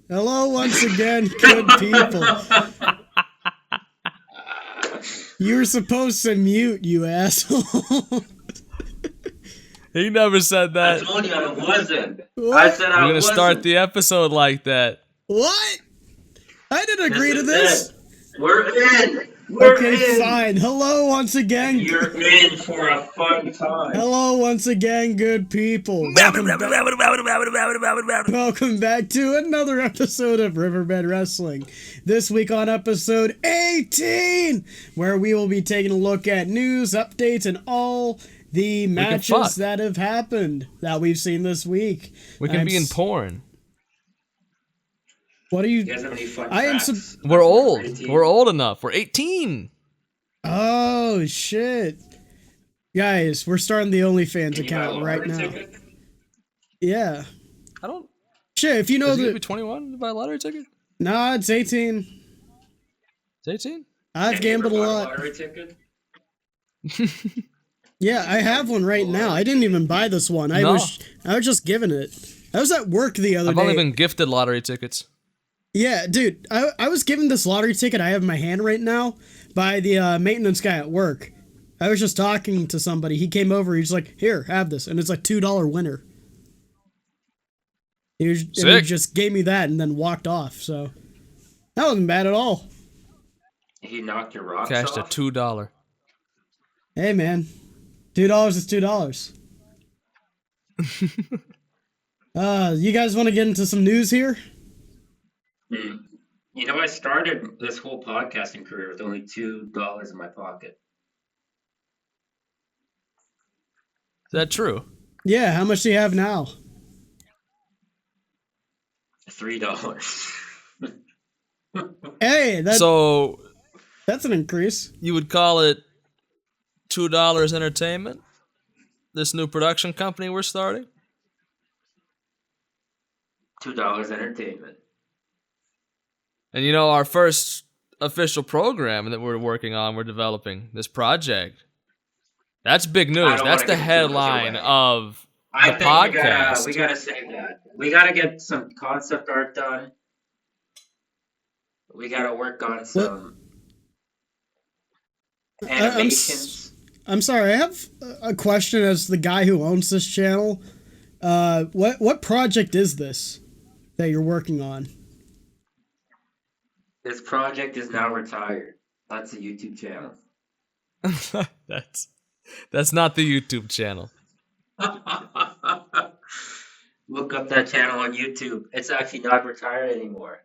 Hello once again, good people. You were supposed to mute, you asshole. He never said that. I told you I wasn't. What? I said I We're gonna wasn't. start the episode like that. What? I didn't agree to This this. is it. We're in. We're Okay, in. fine. Hello once again. You're in for a fun time. Hello once again, good people. Welcome back to another episode of Riverbed Wrestling. This week on episode 18, where we will be taking a look at news, updates, and all the matches that have happened that we've seen this week. We can be in porn. What are you? You guys have any fun I am. facts? We're old. 18? We're old enough. We're 18. Oh shit, guys! We're starting the OnlyFans Can you buy a account right lottery now. ticket? Yeah. I don't. Shit, if you know Is it that. be 21 to buy a lottery ticket? Nah, it's 18. It's 18. I've Can you gambled a ever buy lot. lottery ticket? Yeah, I have one right now. I didn't even buy this one. I was just given it. I was at work the other day. I've only been gifted lottery tickets. Yeah, dude, I was given this lottery ticket I have in my hand right now by the maintenance guy at work. I was just talking to somebody. He came over. He's like, "Here, have this," and it's like $2 winner. And he just gave me that and then walked off. So that wasn't bad at all. He knocked your rocks Cashed off? a $2. Hey, man, $2 is $2. You guys want to get into some news here? You know, I started this whole podcasting career with only $2 in my pocket. Is that true? Yeah, how much do you have now? $3. Hey, So that's an increase. you would call it $2 Entertainment? This new production company we're starting? $2 entertainment. And you know, our first official program that we're working on, we're developing this project. That's big news. That's the headline of the podcast. We gotta say that. We gotta get some concept art done. We gotta work on some animations. I'm sorry, I have a question as the guy who owns this channel. What project is this that you're working on? This project is now retired. That's a YouTube channel. That's not the YouTube channel. Look up that channel on YouTube. It's actually not retired anymore.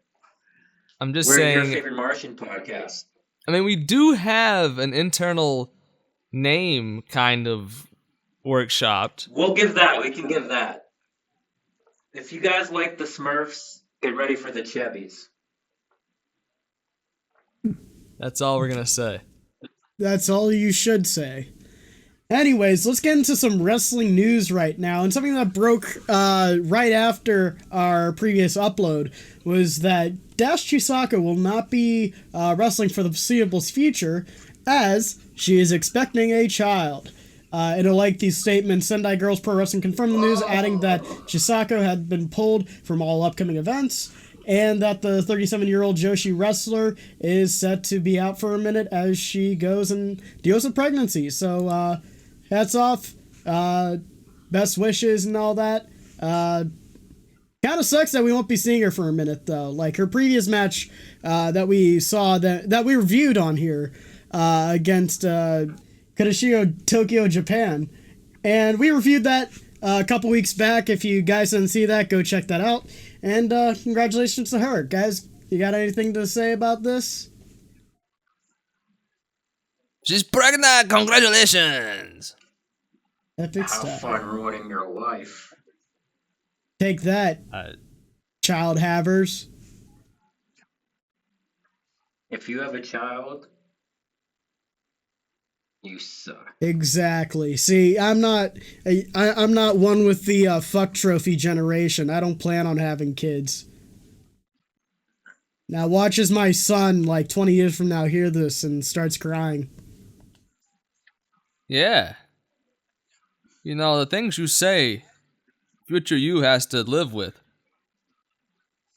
I'm just We're saying. your favorite Martian podcast. I mean, we do have an internal name kind of workshopped. We'll give that. We can give that. If you guys like the Smurfs, get ready for the Chebbies. That's all we're gonna say. That's all you should say. Anyways, let's get into some wrestling news right now. And something that broke right after our previous upload was that Dash Chisako will not be wrestling for the foreseeable future as she is expecting a child. In a lengthy statement, Sendai Girls Pro Wrestling confirmed the news, adding that Chisako had been pulled from all upcoming events, and that the 37-year-old Joshi wrestler is set to be out for a minute as she goes and deals with pregnancy. So, hats off, best wishes and all that. Kind of sucks that we won't be seeing her for a minute, though. Like, her previous match that we saw, that we reviewed on here against Kadoshio Tokyo, Japan. And we reviewed that a couple weeks back. If you guys didn't see that, go check that out. And congratulations to her. Guys, you got anything to say about this? She's pregnant! Congratulations! Epic Have stuff. fun ruining your life. Take that, child havers. If you have a child, you suck. Exactly. See, I'm not one with the fuck trophy generation. I don't plan on having kids. Now watch as my son, like 20 years from now, hear this and starts crying. Yeah. You know, the things you say, future you has to live with.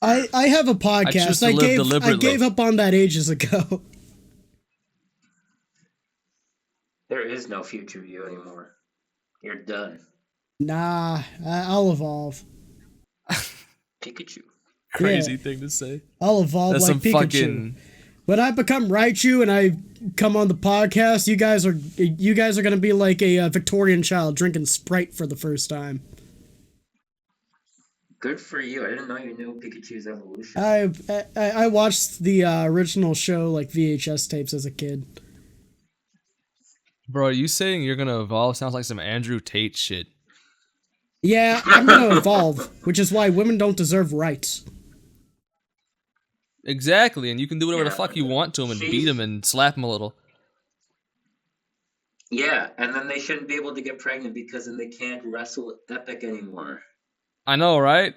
I have a choose podcast. to live deliberately. I gave up on that ages ago. There is no future you anymore. You're done. Nah, I'll evolve. Pikachu. Crazy thing to say. I'll evolve That's like some Pikachu. fucking. When I become Raichu and I come on the podcast, you guys are gonna be like a Victorian child drinking Sprite for the first time. Good for you. I didn't know you knew Pikachu's evolution. I watched the original show like VHS tapes as a kid. Bro, you saying you're gonna evolve sounds like some Andrew Tate shit. Yeah, I'm gonna evolve, which is why women don't deserve rights. Exactly, and you can do whatever the fuck you want to him and beat him and slap him a little. Yeah, and then they shouldn't be able to get pregnant because then they can't wrestle with Epic anymore. I know, right?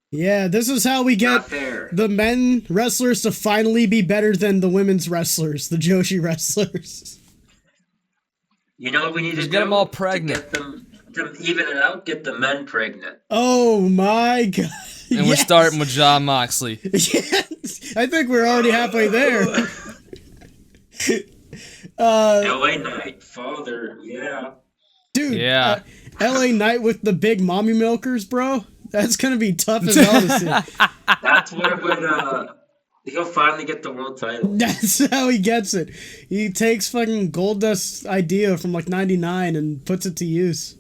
Yeah, this is how we get the men wrestlers to finally be better than the women's wrestlers, the Joshi wrestlers. You know what we need to do? Get them all pregnant. To even it out, get the men pregnant. Oh my god. And we're starting with Jon Moxley. Yes, I think we're already halfway there. LA Knight, father, yeah. Dude, yeah. LA Knight with the big mommy milkers, bro. That's gonna be tough as hell to see. That's what would, he'll finally get the world title. That's how he gets it. He takes fucking Goldust's idea from like 99 and puts it to use.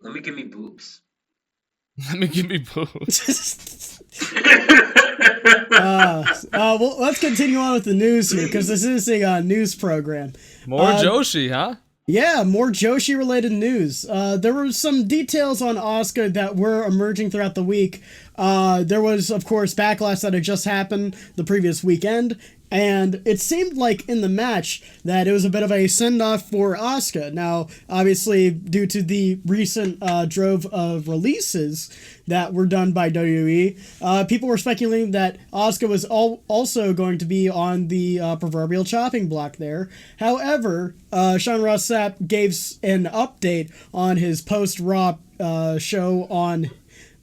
Let me give me boobs. Let me give me boobs. Well, let's continue on with the news here, because this is a news program. More Joshi, huh? Yeah, more Joshi-related news. There were some details on Asuka that were emerging throughout the week. There was, of course, Backlash that had just happened the previous weekend, and it seemed like in the match that it was a bit of a send-off for Asuka. Now, obviously, due to the recent drove of releases that were done by WWE, people were speculating that Asuka was also going to be on the proverbial chopping block there. However, Sean Ross Sapp gave an update on his post-Raw show on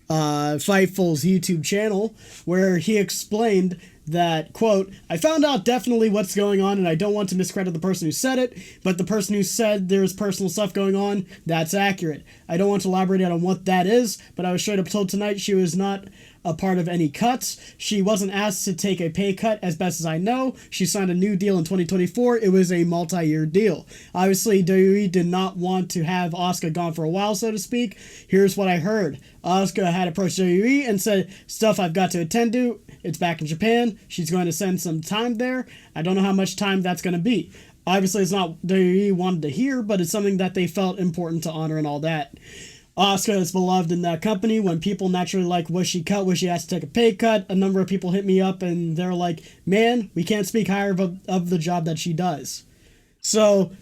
Fightful's YouTube channel, where he explained that, quote, "I found out definitely what's going on, and I don't want to miscredit the person who said it, but the person who said there's personal stuff going on, that's accurate. I don't want to elaborate on what that is, but I was straight up told tonight she was not a part of any cuts. She wasn't asked to take a pay cut, as best as I know. She signed a new deal in 2024. It was a multi-year deal. Obviously, WWE did not want to have Asuka gone for a while, so to speak. Here's what I heard. Asuka had approached WWE and said, stuff I've got to attend to. It's back in Japan. She's going to spend some time there. I don't know how much time that's going to be. Obviously, it's not WWE wanted to hear, but it's something that they felt important to honor and all that. Asuka is beloved in that company. When people naturally like, was she cut? Was she asked to take a pay cut? A number of people hit me up and they're like, man, we can't speak higher of the job that she does. So,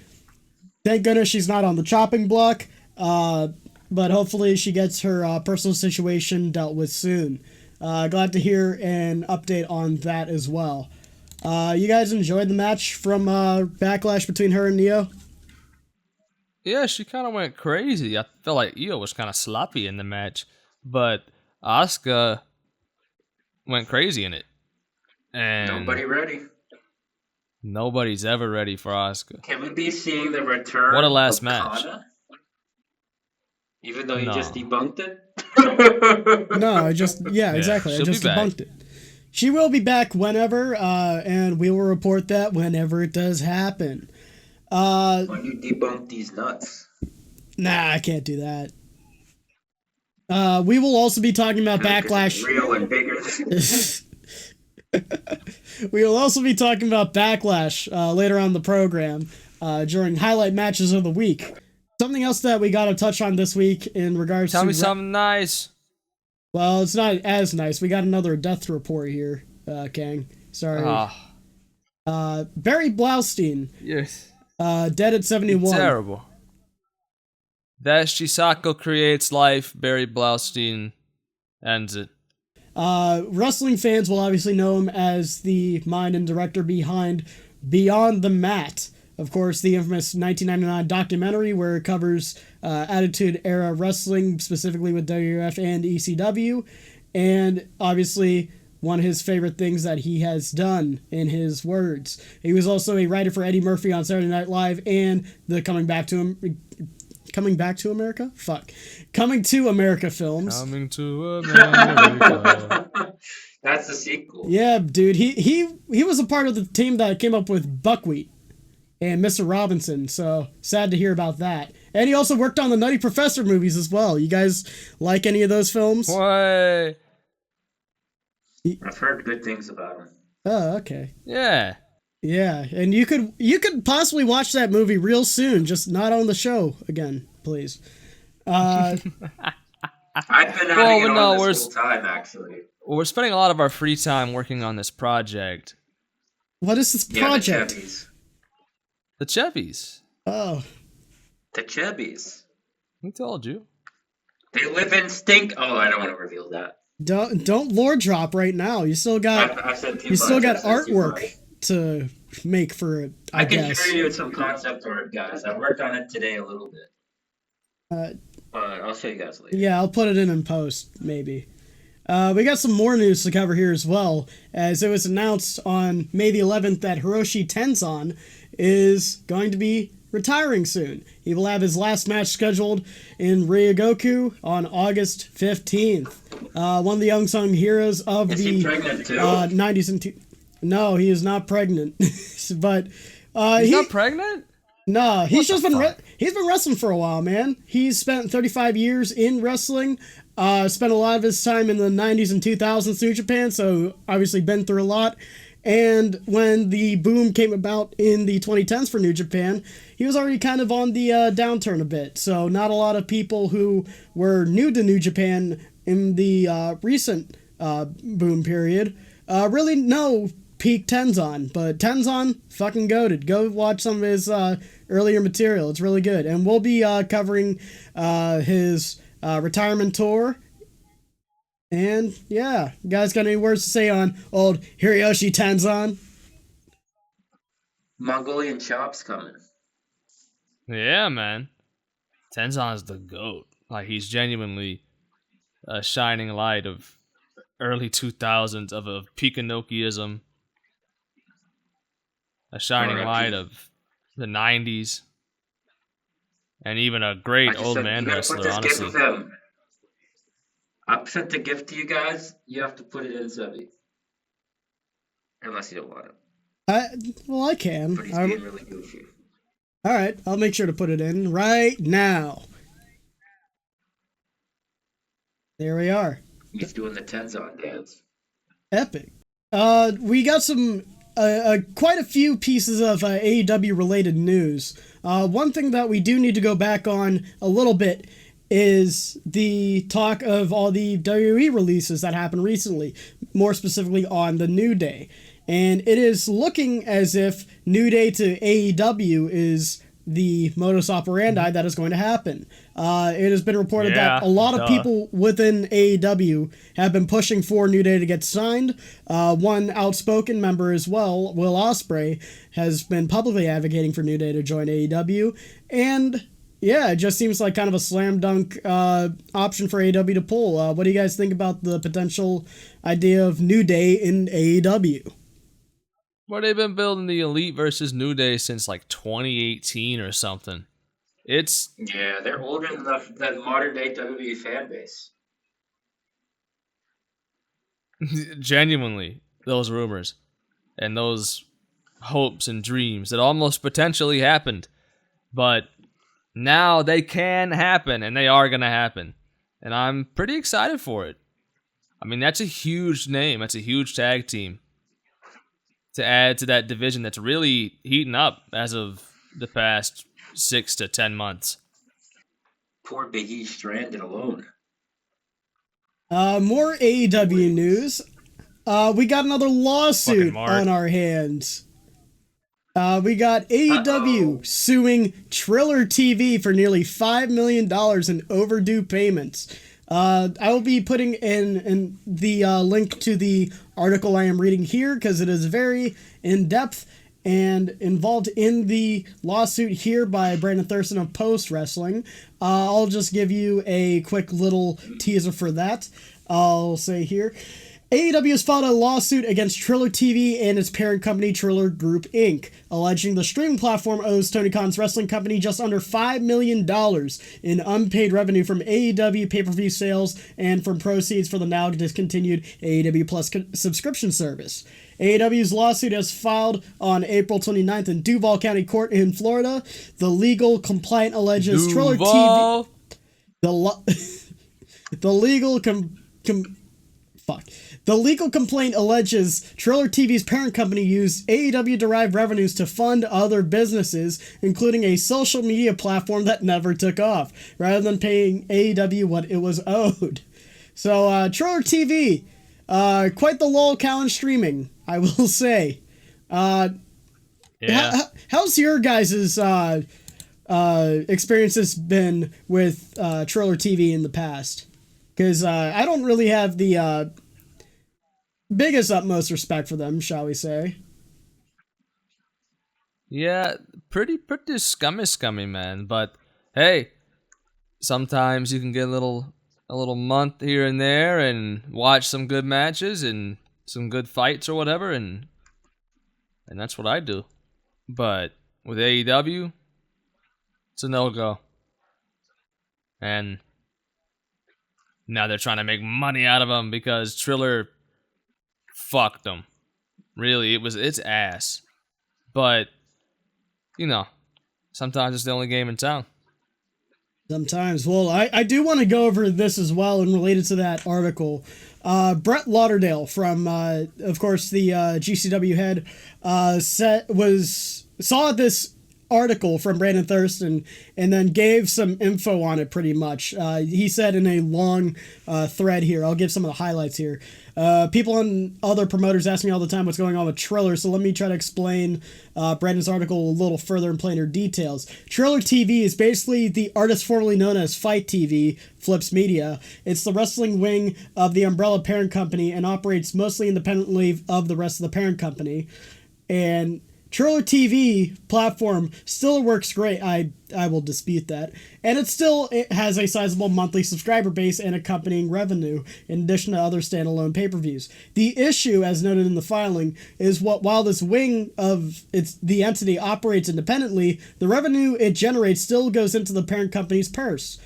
thank goodness she's not on the chopping block. But hopefully she gets her personal situation dealt with soon. Glad to hear an update on that as well. You guys enjoyed the match from Backlash between her and Neo? Yeah, she kind of went crazy. I felt like Io was kind of sloppy in the match, but Asuka went crazy in it. And nobody ready. Nobody's ever ready for Asuka. Can we be seeing the return? What a last of match. Kana? Even though you just debunked it? No, exactly. I just debunked it. She will be back whenever, and we will report that whenever it does happen. When you debunk these nuts. Nah, I can't do that. We will also be talking about Backlash. Real and bigger. We will also be talking about Backlash later on in the program during highlight matches of the week. Something else that we got to touch on this week in regards to... Tell me something nice. Well, it's not as nice. We got another death report here, Kang. Sorry. Barry Blaustein. Yes. Dead at 71. Terrible. That Chisako creates life, Barry Blaustein ends it. Wrestling fans will obviously know him as the mind and director behind Beyond the Mat. Of course, the infamous 1999 documentary where it covers Attitude Era Wrestling, specifically with WWF and ECW. and obviously one of his favorite things that he has done in his words. He was also a writer for Eddie Murphy on Saturday Night Live and the Coming to America films. Coming to America. That's the sequel. Yeah, dude. He was a part of the team that came up with Buckwheat and Mr. Robinson, so sad to hear about that. And he also worked on the Nutty Professor movies as well. You guys like any of those films? Why? I've heard good things about him. Oh, okay. Yeah. Yeah, and you could possibly watch that movie real soon, just not on the show again, please. I've been having it on this whole time, actually. Well, we're spending a lot of our free time working on this project. What is this project? The Chevys. Oh. The Chevys. We told you. They live in stink. Oh, I don't want to reveal that. Don't lore drop right now. You still got artwork to make for it. I guess. Can show you some concept art, guys. I worked on it today a little bit. But I'll show you guys later. Yeah, I'll put it in post, maybe. We got some more news to cover here as well, as it was announced on May the 11th that Hiroshi Tenzan is going to be retiring soon. He will have his last match scheduled in Ryogoku on August 15th. One of the unsung heroes of the 90s and No, he is not pregnant. But he's not pregnant? No, he's just been he's been wrestling for a while, man. He's spent 35 years in wrestling. Spent a lot of his time in the 90s and 2000s New Japan, so obviously been through a lot. And when the boom came about in the 2010s for New Japan, he was already kind of on the downturn a bit. So not a lot of people who were new to New Japan in the recent boom period really know peak Tenzan. But Tenzan, fucking goated. Go watch some of his earlier material. It's really good. And we'll be covering his retirement tour. And yeah, you guys got any words to say on old Hiroshi Tenzan? Mongolian chops coming. Yeah, man. Tenzan's the GOAT. Like, he's genuinely a shining light of early 2000s, of peak Enochiism. A shining light of the 90s. And even a great old man wrestler, honestly. I sent the gift to you guys. You have to put it in Sebi. Unless you don't want it. Well, I can. But he's being really goofy. Alright, I'll make sure to put it in right now. There we are. He's doing the Tenzan dance. Epic. We got some quite a few pieces of AEW related news. One thing that we do need to go back on a little bit is the talk of all the WWE releases that happened recently, more specifically on the New Day. And it is looking as if New Day to AEW is the modus operandi that is going to happen. It has been reported that a lot of people within AEW have been pushing for New Day to get signed. One outspoken member as well, Will Ospreay, has been publicly advocating for New Day to join AEW. And yeah, it just seems like kind of a slam dunk option for AEW to pull. What do you guys think about the potential idea of New Day in AEW? Well, they've been building the Elite versus New Day since like 2018 or something. Yeah, they're older than the modern day WWE fan base. Genuinely, those rumors and those hopes and dreams that almost potentially happened, but now they can happen, and they are going to happen. And I'm pretty excited for it. I mean, that's a huge name. That's a huge tag team to add to that division that's really heating up as of the past 6 to 10 months. Poor Big E stranded alone. More AEW news. We got another lawsuit on our hands. We got AEW suing TrillerTV for nearly $5 million in overdue payments. I will be putting in the link to the article I am reading here because it is very in-depth and involved in the lawsuit here by Brandon Thurston of Post Wrestling. I'll just give you a quick little teaser for that. I'll say here. AEW has filed a lawsuit against TrillerTV and its parent company, Triller Group Inc., alleging the streaming platform owes Tony Khan's wrestling company just under $5 million in unpaid revenue from AEW pay-per-view sales and from proceeds for the now discontinued AEW Plus subscription service. AEW's lawsuit has filed on April 29th in Duval County Court in Florida. The legal complaint alleges TrillerTV... The legal complaint alleges TrillerTV's parent company used AEW-derived revenues to fund other businesses, including a social media platform that never took off, rather than paying AEW what it was owed. So, TrillerTV, quite the lolcow in streaming, I will say. Yeah. How's your guys' experiences been with TrillerTV in the past? Because I don't really have the biggest utmost respect for them, shall we say. Yeah, pretty scummy, man. But hey, sometimes you can get a little month here and there and watch some good matches and some good fights or whatever, and that's what I do. But with AEW, it's a no-go. And now they're trying to make money out of them because Triller fucked them. Really, it's ass. But, you know, sometimes it's the only game in town. Sometimes. Well, I do want to go over this as well, and related to that article. Brett Lauderdale from, of course, the GCW head, saw this article from Brandon Thurston and then gave some info on it pretty much. He said in a long thread here, I'll give some of the highlights here. People and other promoters ask me all the time what's going on with Triller, so let me try to explain Brandon's article a little further in plainer details. TrillerTV is basically the artist formerly known as Fight TV, Flips Media. It's the wrestling wing of the umbrella parent company and operates mostly independently of the rest of the parent company. And TrillerTV platform still works great. I will dispute that. And it has a sizable monthly subscriber base and accompanying revenue, in addition to other standalone pay-per-views. The issue, as noted in the filing, is while this wing of the entity operates independently, the revenue it generates still goes into the parent company's purse.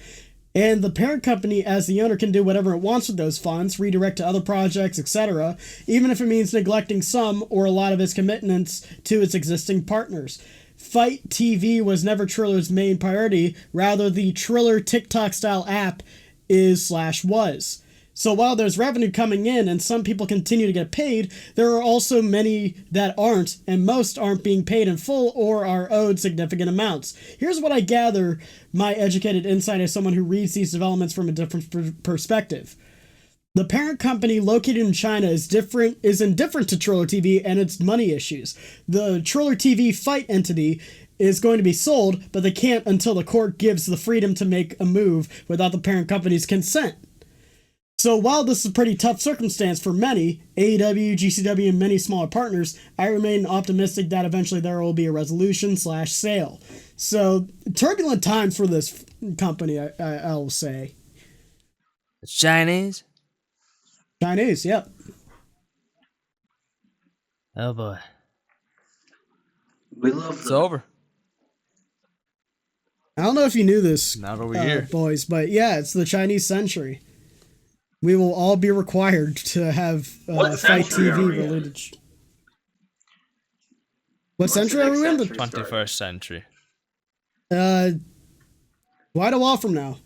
And the parent company, as the owner, can do whatever it wants with those funds, redirect to other projects, etc., even if it means neglecting some or a lot of its commitments to its existing partners. Fight TV was never Triller's main priority, rather the Triller TikTok-style app was. So while there's revenue coming in and some people continue to get paid, there are also many that aren't, and most aren't being paid in full or are owed significant amounts. Here's what I gather my educated insight as someone who reads these developments from a different perspective. The parent company located in China is indifferent to TrillerTV and its money issues. The TrillerTV Fight entity is going to be sold, but they can't until the court gives the freedom to make a move without the parent company's consent. So while this is a pretty tough circumstance for many, AEW, GCW, and many smaller partners, I remain optimistic that eventually there will be a resolution/sale. So, turbulent times for this company, I'll say. It's Chinese? Chinese, yep. Oh boy. We love them. It's over. I don't know if you knew this, Not over here. boys, but yeah, it's the Chinese century. We will all be required to have Fight TV related. What century are we in? The 21st century. Quite a while from now.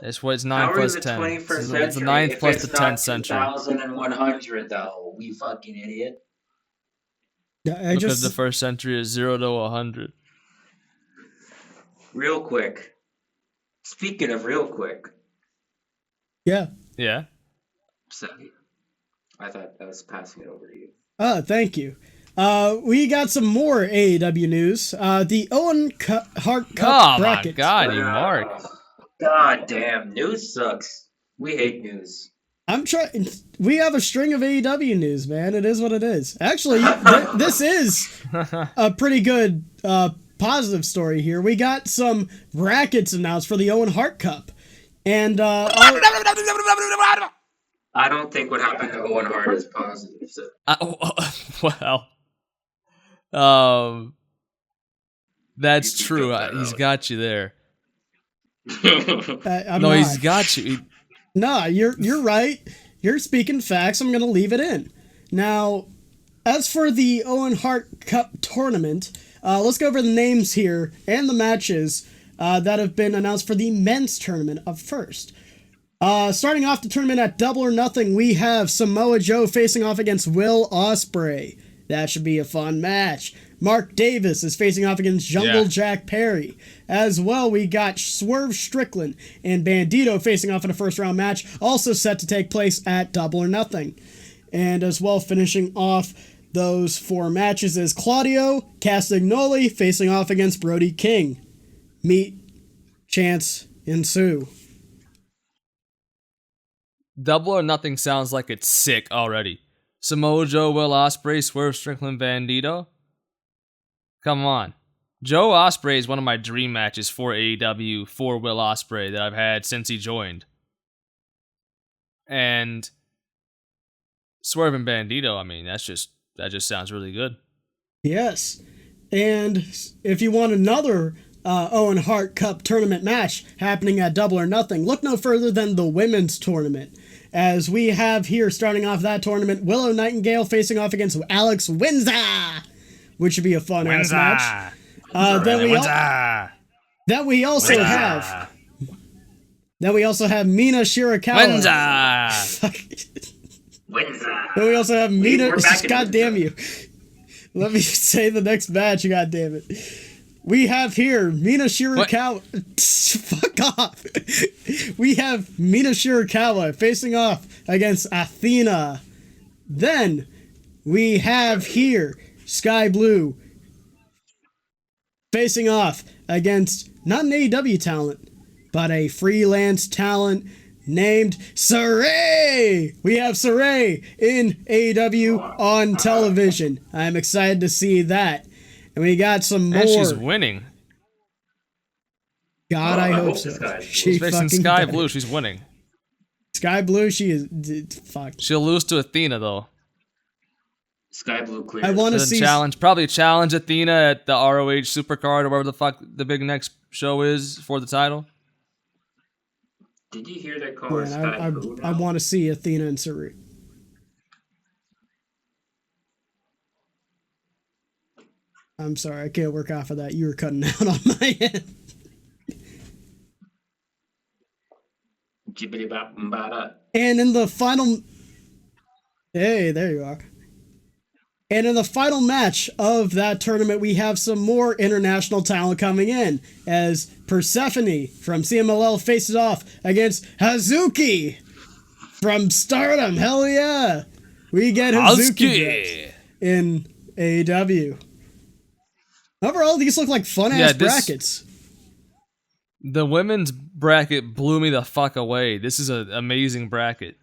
It's 9 plus 10. It's the 9th plus the 10th century. 2100 though, we fucking idiot. Because the first century is 0 to 100. Real quick. Speaking of real quick. Yeah. Yeah. Sorry. I thought I was passing it over to you. Thank you. We got some more AEW news. The Owen Hart Cup bracket. Oh my god, you Mark. God damn, news sucks. We hate news. I'm trying. We have a string of AEW news, man. It is what it is. Actually, this is a pretty good positive story here. We got some brackets announced for the Owen Hart Cup. And I don't think what happened to Owen Hart is positive. So. Well, that's true. He's got you there. I'm No, not. he's got you. No, you're right. You're speaking facts. I'm gonna leave it in. Now, as for the Owen Hart Cup tournament, let's go over the names here and the matches that have been announced for the men's tournament up first. Starting off the tournament at Double or Nothing, we have Samoa Joe facing off against Will Ospreay. That should be a fun match. Mark Davis is facing off against Jungle Jack Perry. As well, we got Swerve Strickland and Bandito facing off in a first-round match, also set to take place at Double or Nothing. And as well, finishing off those 4 matches is Claudio Castagnoli facing off against Brody King. Meet Chance and Sue. Double or Nothing sounds like it's sick already. Samoa Joe, Will Ospreay, Swerve Strickland, Bandito. Come on. Joe Ospreay is one of my dream matches for AEW for Will Ospreay that I've had since he joined. And Swerve and Bandito, I mean, that just sounds really good. Yes. And if you want another Owen Hart Cup tournament match happening at Double or Nothing, look no further than the women's tournament. As we have here, starting off that tournament, Willow Nightingale facing off against Alex Windsor, which should be a fun ass match. Then we also have Mina Shirakawa. Then we also have Mina. God damn you! Let me say the next match. God damn it. We have here Mina Shirakawa. Fuck off. We have Mina Shirakawa facing off against Athena. Then we have here Sky Blue facing off against not an AEW talent, but a freelance talent named Sareee. We have Sareee in AEW on television. I'm excited to see that. And we got some more. And she's winning. God, I hope so. She's facing Sky Blue. She's winning. Sky Blue, she is. Fuck. She'll lose to Athena, though. Sky Blue clear. I want to see. Probably challenge Athena at the ROH Supercard or whatever the fuck the big next show is for the title. Did you hear that call? I want to see Athena and Sareee. I'm sorry, I can't work off of that. You were cutting out on my end. And in the final... Hey, there you are. And in the final match of that tournament, we have some more international talent coming in, as Persephone from CMLL faces off against Hazuki from Stardom. Hell yeah! We get Hazuki in AEW. Overall, these look like fun-ass brackets. The women's bracket blew me the fuck away. This is an amazing bracket.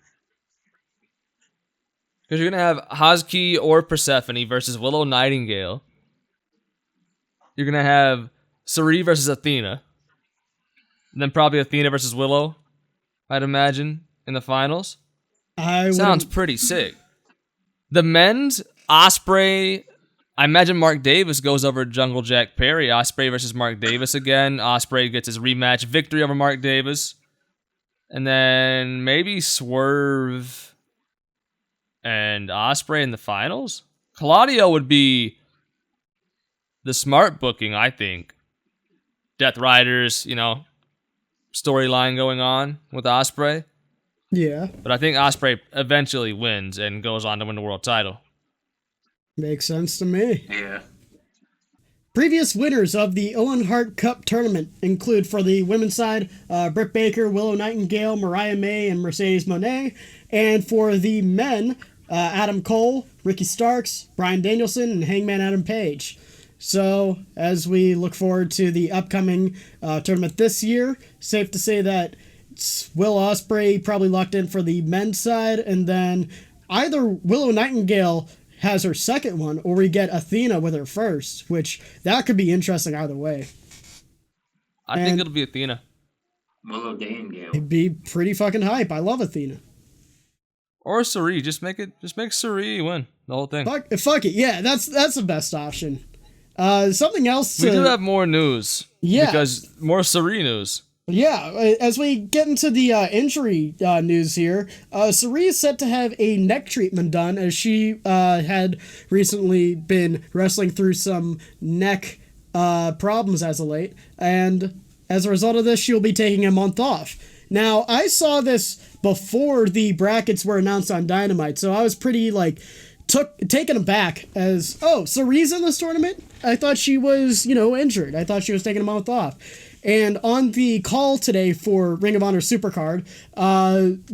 Because you're going to have Hazuki or Persephone versus Willow Nightingale. You're going to have Sareee versus Athena. And then probably Athena versus Willow, I'd imagine, in the finals. Sounds pretty sick. The men's, Ospreay... I imagine Mark Davis goes over Jungle Jack Perry. Ospreay versus Mark Davis again. Ospreay gets his rematch victory over Mark Davis. And then maybe Swerve and Ospreay in the finals? Claudio would be the smart booking, I think. Death Riders, storyline going on with Ospreay. Yeah. But I think Ospreay eventually wins and goes on to win the world title. Makes sense to me. Yeah. Previous winners of the Owen Hart Cup tournament include, for the women's side, Britt Baker, Willow Nightingale, Mariah May, and Mercedes Moné. And for the men, Adam Cole, Ricky Starks, Bryan Danielson, and Hangman Adam Page. So, as we look forward to the upcoming tournament this year, safe to say that it's Will Ospreay probably locked in for the men's side, and then either Willow Nightingale has her second one, or we get Athena with her first, which that could be interesting either way. I think it'll be Athena. Willow Nightingale. It'd be pretty fucking hype. I love Athena. Or Sareee. Just make Sareee win the whole thing. Fuck it. Yeah, that's the best option. Something else. We do have more news. Yeah. Because more Sareee news. Yeah, as we get into the injury news here, Sareee is set to have a neck treatment done as she had recently been wrestling through some neck problems as of late, and as a result of this, she'll be taking a month off. Now, I saw this before the brackets were announced on Dynamite, so I was pretty, taken aback as, oh, Saree's in this tournament? I thought she was, injured. I thought she was taking a month off. And on the call today for Ring of Honor Supercard,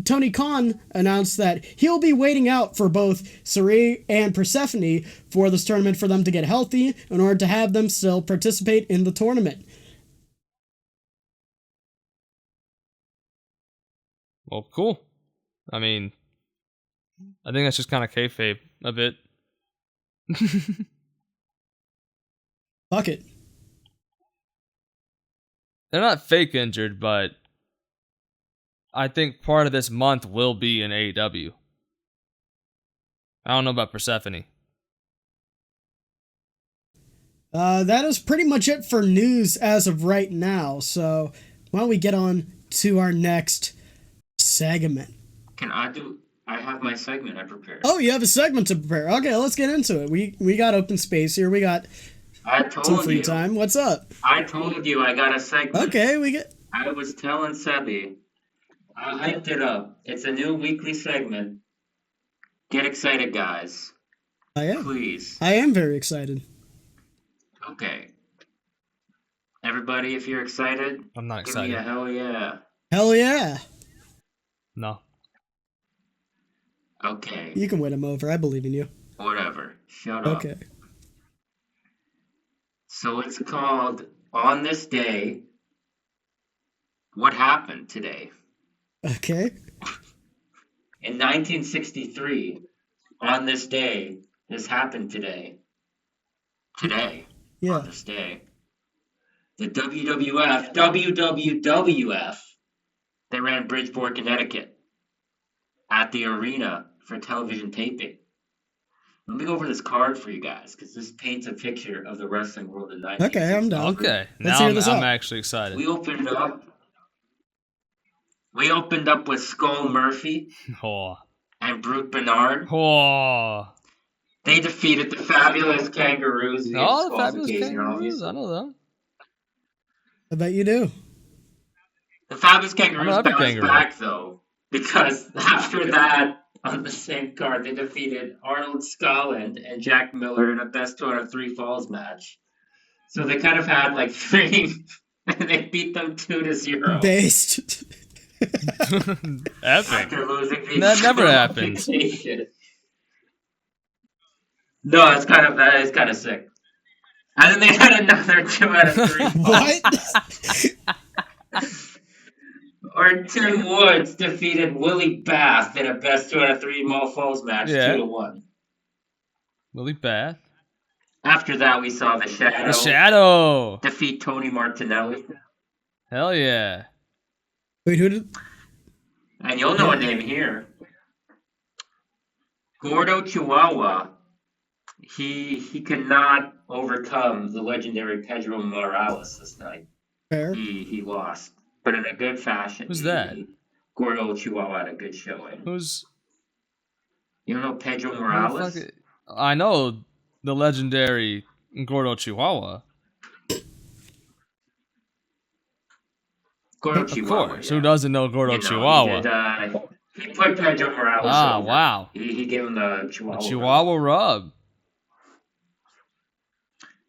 Tony Khan announced that he'll be waiting out for both Sareee and Persephone for this tournament for them to get healthy in order to have them still participate in the tournament. Well, cool. I mean, I think that's just kind of kayfabe a bit. Fuck it. They're not fake injured, but I think part of this month will be in AEW. I don't know about Persephone. That is pretty much it for news as of right now. So why don't we get on to our next segment? I have my segment I prepared. Oh, you have a segment to prepare. Okay, let's get into it. We got open space here. We got some free time. What's up? I told you I got a segment. Okay, I was telling Sebi. I hyped it up. It's a new weekly segment. Get excited, guys. I am. Please. I am very excited. Okay. Everybody, if you're excited, I'm not give me excited. a hell yeah. Hell yeah. No. Okay. You can win him over. I believe in you. Whatever. Shut up. Okay. So it's called On This Day, What Happened Today? Okay. In 1963, on this day, this happened today. Today. Yeah. On this day. The WWF, they ran Bridgeport, Connecticut at the arena for television taping. Let me go over this card for you guys, because this paints a picture of the wrestling world in 1963. Okay, I'm down. Okay, Let's now hear this I'm out. actually excited. We opened up with Skull Murphy Oh. and Brute Bernard. Oh. They defeated the Fabulous Kangaroos. Oh, the Fabulous Kangaroos. I know them. I bet you do. The Fabulous Kangaroos I'm a bounced kangaroo. back, though, because after that, on the same card, they defeated Arnold Scotland and Jack Miller in a best 2-out-of-3 falls match. So they kind of had like three, and they beat them 2-0. Based. Epic. After losing the That never happens. No, it's kind of sick. And then they had another 2-out-of-3. What? Or Tim Woods defeated Willie Bath in a best 2-out-of-3 Mall Falls match, Yeah. 2-1. Willie Bath. After that, we saw the Shadow, The Shadow. defeat Tony Martinelli. Hell yeah. Wait, who did? And you'll know a name here. Gordo Chihuahua. He could not overcome the legendary Pedro Morales this night. Fair. He lost, but in a good fashion. Who's that? Gordo Chihuahua had a good showing. Who's... You don't know Pedro Morales? I know the legendary Gordo Chihuahua. Gordo Of Chihuahua. course. Yeah. Who doesn't know Gordo You know, Chihuahua? He put Pedro Morales Ah, over. wow. He gave him the Chihuahua. Chihuahua rub.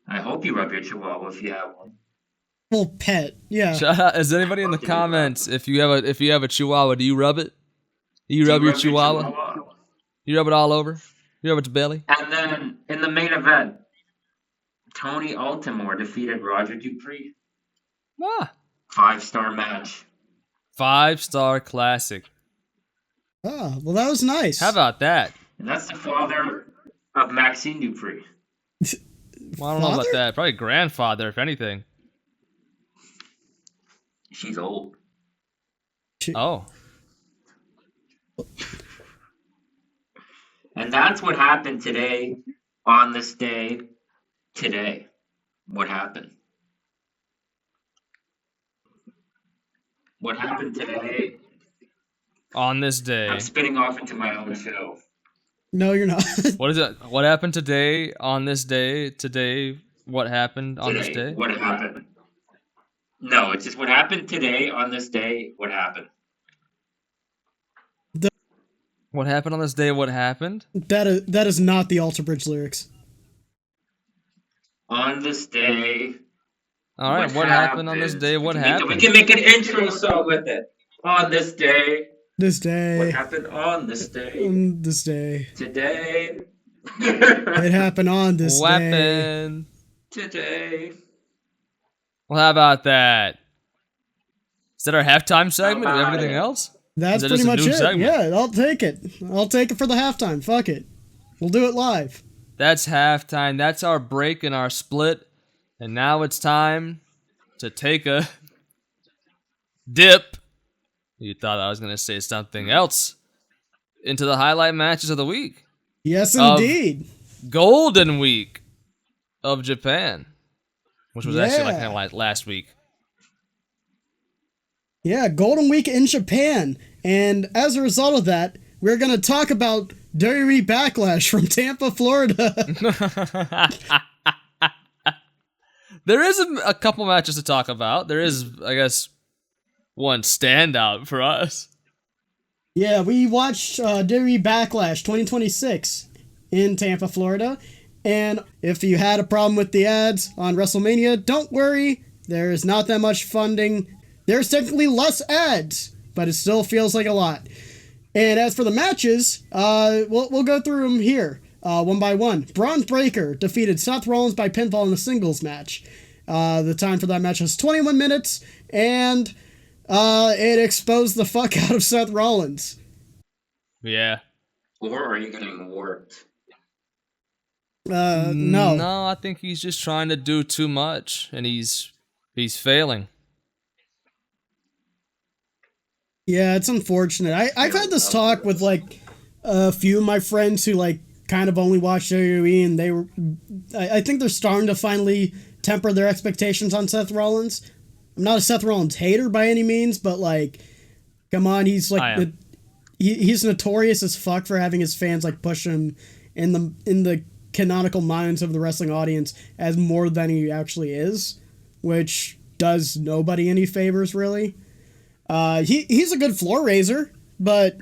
I hope you rub your Chihuahua if you have one. Well, pet. Yeah. Shout out, is anybody in the comments, if you have a Chihuahua, do you rub it? Do you rub your Chihuahua? You rub it all over? You rub its belly? And then in the main event, Tony Altimore defeated Roger Dupree. Ah. 5-star match. 5-star classic. Oh, well, that was nice. How about that? And that's the father of Maxine Dupree. Well, I don't know about Father? that. Probably grandfather, if anything. She's old. Oh. And that's what happened today, on this day, today. What happened? What happened today? On this day. I'm spinning off into my own show. No, you're not. What is it? What happened today, on this day, today, what happened on this Today, day? what happened? No, it's just what happened today, on this day, what happened? What happened on this day, what happened? That is not the Alter Bridge lyrics. On this day. Alright, what happened on this day, what happened? We can make an intro song with it. On this day. This day. What happened on this day? On this day. Today. It happened on this What day. happened? Today. Well, how about that? Is that our halftime segment and everything else? That's Is that pretty just a much new it. segment? Yeah, I'll take it. I'll take it for the halftime. Fuck it. We'll do it live. That's halftime. That's our break and our split. And now it's time to take a dip. You thought I was going to say something else. Into the highlight matches of the week. Yes, indeed. Golden Week of Japan. Which was actually like Yeah. kind of like last week. Yeah, Golden Week in Japan. And as a result of that, we're going to talk about WWE Backlash from Tampa, Florida. There is a couple matches to talk about. There is, I guess, one standout for us. Yeah, we watched WWE Backlash 2026 in Tampa, Florida. And if you had a problem with the ads on WrestleMania, don't worry. There is not that much funding. There's technically less ads, but it still feels like a lot. And as for the matches, we'll go through them here, one by one. Braun Breaker defeated Seth Rollins by pinfall in a singles match. The time for that match was 21 minutes, and it exposed the fuck out of Seth Rollins. Yeah. Or are you getting warped? No. No, I think he's just trying to do too much, and he's failing. Yeah, it's unfortunate. I've had this talk with like a few of my friends who like kind of only watch WWE, and they were. I think they're starting to finally temper their expectations on Seth Rollins. I'm not a Seth Rollins hater by any means, but like, come on, he's like he's notorious as fuck for having his fans like push him in the canonical minds of the wrestling audience as more than he actually is, which does nobody any favors really. He's a good floor raiser, but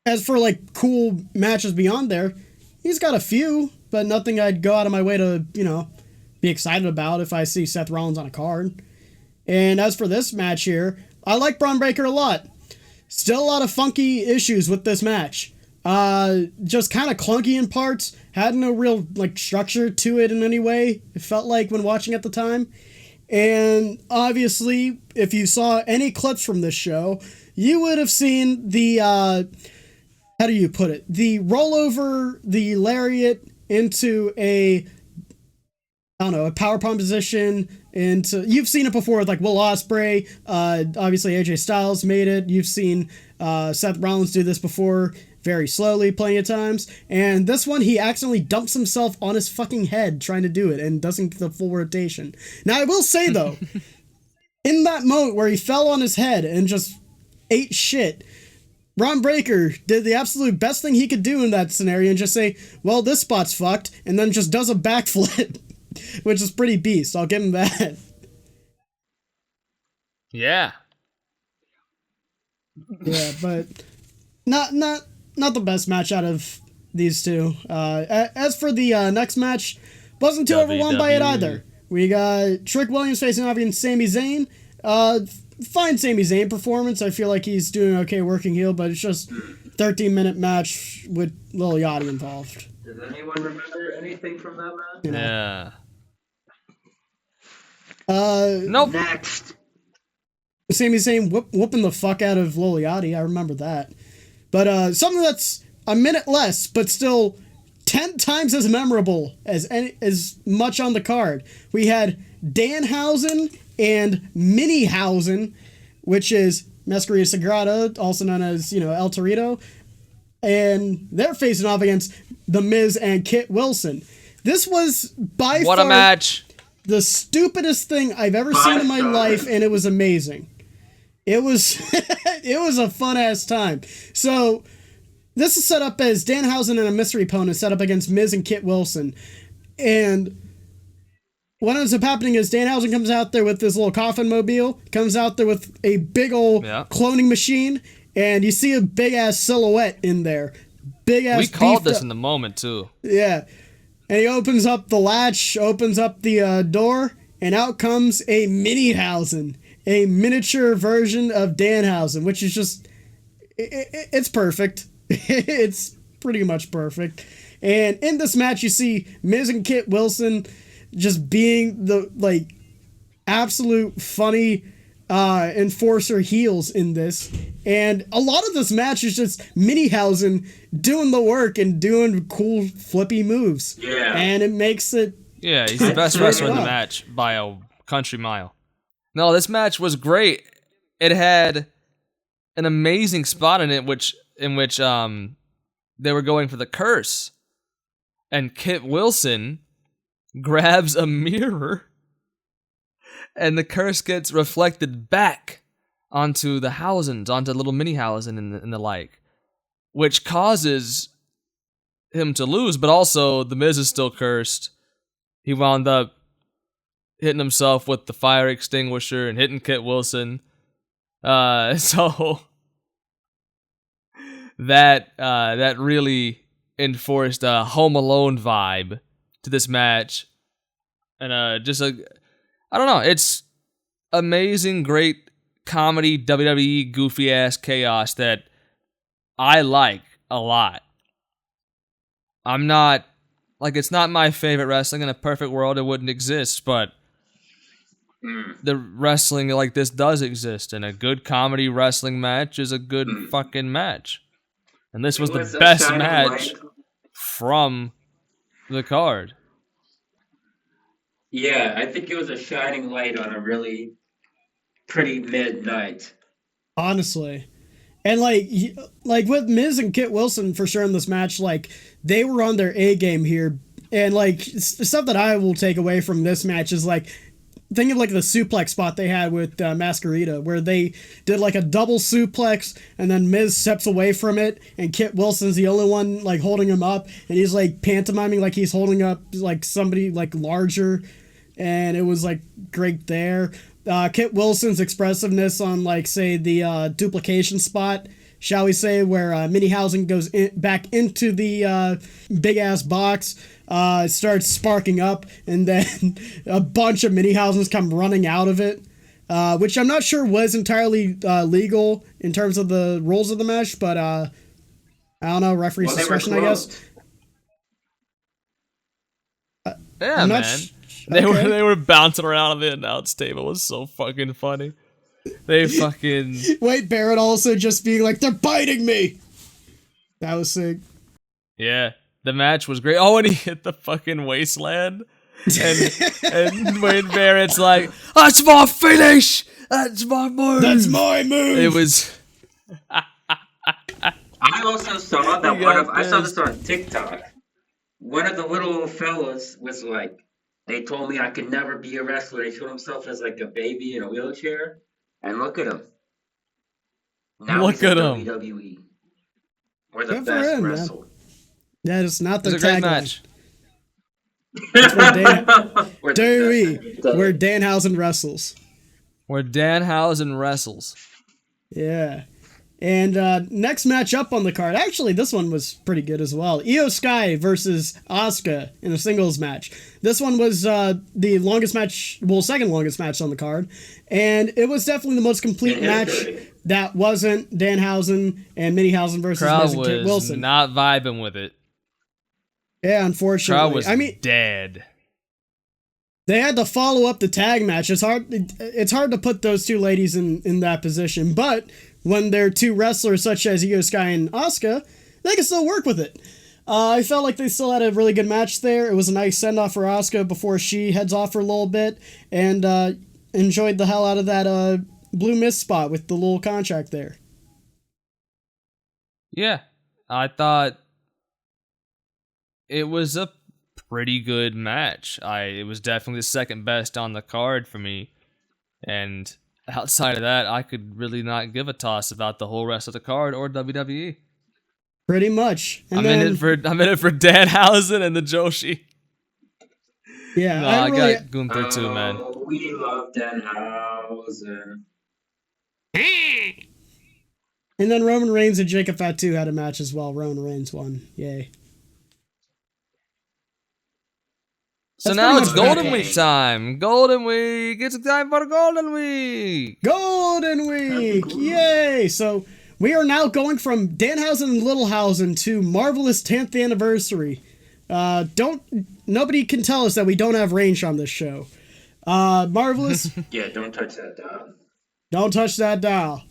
as for like cool matches beyond there, he's got a few, but nothing I'd go out of my way to, be excited about if I see Seth Rollins on a card. And as for this match here, I like Braun Breaker a lot. Still a lot of funky issues with this match. Just kind of clunky in parts, had no real like structure to it in any way, it felt like when watching at the time. And obviously, if you saw any clips from this show, you would have seen the, how do you put it? The rollover, the lariat into a powerbomb position. You've seen it before with like Will Ospreay. Obviously, AJ Styles made it. You've seen Seth Rollins do this before, very slowly, plenty of times. And this one, he accidentally dumps himself on his fucking head trying to do it and doesn't get the full rotation. Now, I will say, though, in that moment where he fell on his head and just ate shit, Braun Breaker did the absolute best thing he could do in that scenario and just say, well, this spot's fucked, and then just does a backflip, which is pretty beast. I'll give him that. Yeah. Yeah, but not the best match out of these two. As for the next match, wasn't too overwhelmed by it either. We got Trick Williams facing off against Sami Zayn. Fine Sami Zayn performance. I feel like he's doing okay working heel, but it's just 13-minute match with Lil Yachty involved. Does anyone remember anything from that match? Yeah. Nope. Next. Sami Zayn whooping the fuck out of Lil Yachty. I remember that. But something that's a minute less, but still 10 times as memorable as much on the card. We had Danhausen and Minihausen, which is Masquerade Sagrada, also known as, El Torito, and they're facing off against The Miz and Kit Wilson. This was by What far a match. the stupidest thing I've ever seen in my life, and it was amazing. It was it was a fun ass time. So this is set up as Danhausen and a mystery opponent set up against Miz and Kit Wilson. And what ends up happening is Danhausen comes out there with this little coffin mobile, comes out there with a big old cloning machine, and you see a big ass silhouette in there. Big ass. We called this in the moment too. Yeah. And he opens up the latch, opens up the door, and out comes a Minihausen, a miniature version of Danhausen, which is just, it's perfect. It's pretty much perfect. And in this match, you see Miz and Kit Wilson just being the, like, absolute funny enforcer heels in this. And a lot of this match is just Minihausen doing the work and doing cool flippy moves. Yeah. And it makes it... Yeah, he's the best wrestler in the match by a country mile. No, this match was great. It had an amazing spot in it, in which they were going for the curse, and Kit Wilson grabs a mirror, and the curse gets reflected back onto the Hausens, onto little Minihausen and the like, which causes him to lose. But also, the Miz is still cursed. He wound up hitting himself with the fire extinguisher and hitting Kit Wilson. So that really enforced a Home Alone vibe to this match. And I don't know, it's amazing, great comedy, WWE goofy ass chaos that I like a lot. I'm not, like, it's not my favorite wrestling. In a perfect world, it wouldn't exist, but the wrestling like this does exist, and a good comedy wrestling match is a good fucking match. And this was the best match from the card. Yeah, I think it was a shining light on a really pretty mid-night. Honestly. And like with Miz and Kit Wilson for sure in this match, like they were on their A game here. And like stuff that I will take away from this match is like, think of like the suplex spot they had with Masquerita, where they did like a double suplex and then Miz steps away from it and Kit Wilson's the only one like holding him up, and he's like pantomiming like he's holding up like somebody like larger, and it was like great there. Kit Wilson's expressiveness on like say the duplication spot, shall we say, where Minihausen goes back into the big ass box, starts sparking up, and then a bunch of Minihausens come running out of it, which I'm not sure was entirely legal in terms of the rules of the match, but I don't know, referee's discretion, I guess. Yeah, man. They were bouncing around on the announce table. It was so fucking funny. They fucking... Wade Barrett also just being like, they're biting me! That was sick. Yeah, the match was great. Oh, and he hit the fucking wasteland. And Wade Barrett's like, that's my finish! That's my move! That's my move! It was... I also saw that I saw this on TikTok. One of the little fellas was like, they told me I could never be a wrestler. He showed himself as like a baby in a wheelchair. And look at him. Now look he's at in him. WWE. We're the Good for best him, wrestler. man. That is not the It was a great tagline. match. Where Danhausen wrestles. Where Danhausen wrestles. Yeah. And next match up on the card, actually this one was pretty good as well. Io Sky versus Asuka in a singles match. This one was the longest match, well, second longest match on the card. And it was definitely the most complete match that wasn't Danhausen and Minihausen versus Miz and Kit Wilson. Not vibing with it. Yeah, unfortunately. Crowd was dead. They had to follow up the tag match. It's hard to put those two ladies in that position, but when they're two wrestlers such as Io Sky and Asuka, they can still work with it. I felt like they still had a really good match there. It was a nice send-off for Asuka before she heads off for a little bit, and enjoyed the hell out of that Blue Mist spot with the little contract there. Yeah. I thought it was a pretty good match. It was definitely the second best on the card for me. And outside of that, I could really not give a toss about the whole rest of the card or WWE. Pretty much. And I'm in it for Danhausen and the Joshi. Yeah, No, I really, got Gunther too, man. We love Danhausen. and then Roman Reigns and Jacob Fatu had a match as well. Roman Reigns won. Yay. So That's now pretty it's much Golden bad. Week time. Golden Week. It's time for Golden Week. Golden Week! Yay! So we are now going from Danhausen and Littlehausen to Marvelous 10th Anniversary. Nobody can tell us that we don't have range on this show. Marvelous. Yeah, don't touch that dial. Don't touch that dial.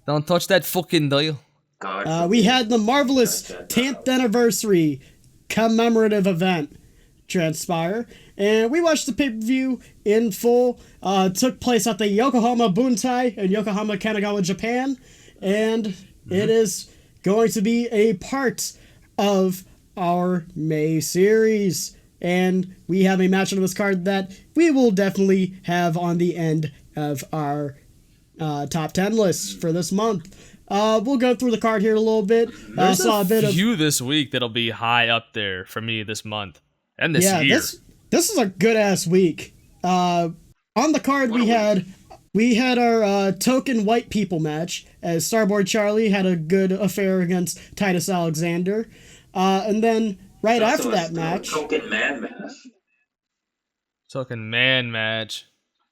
Don't touch that fucking dial. God. We had the Marvelous Touch that 10th dial. Anniversary commemorative event transpire, and we watched the pay-per-view in full. Took place at the Yokohama Buntai in Yokohama, Kanagawa, Japan, and it is going to be a part of our May series. And we have a match on this card that we will definitely have on the end of our top 10 lists for this month. We'll go through the card here a little bit. There's Saw a bit of few this week that'll be high up there for me this month and this year. This is a good ass week. On the card we had our token white people match as Starboard Charlie had a good affair against Titus Alexander, and then right after that match, Token man match. Token man match.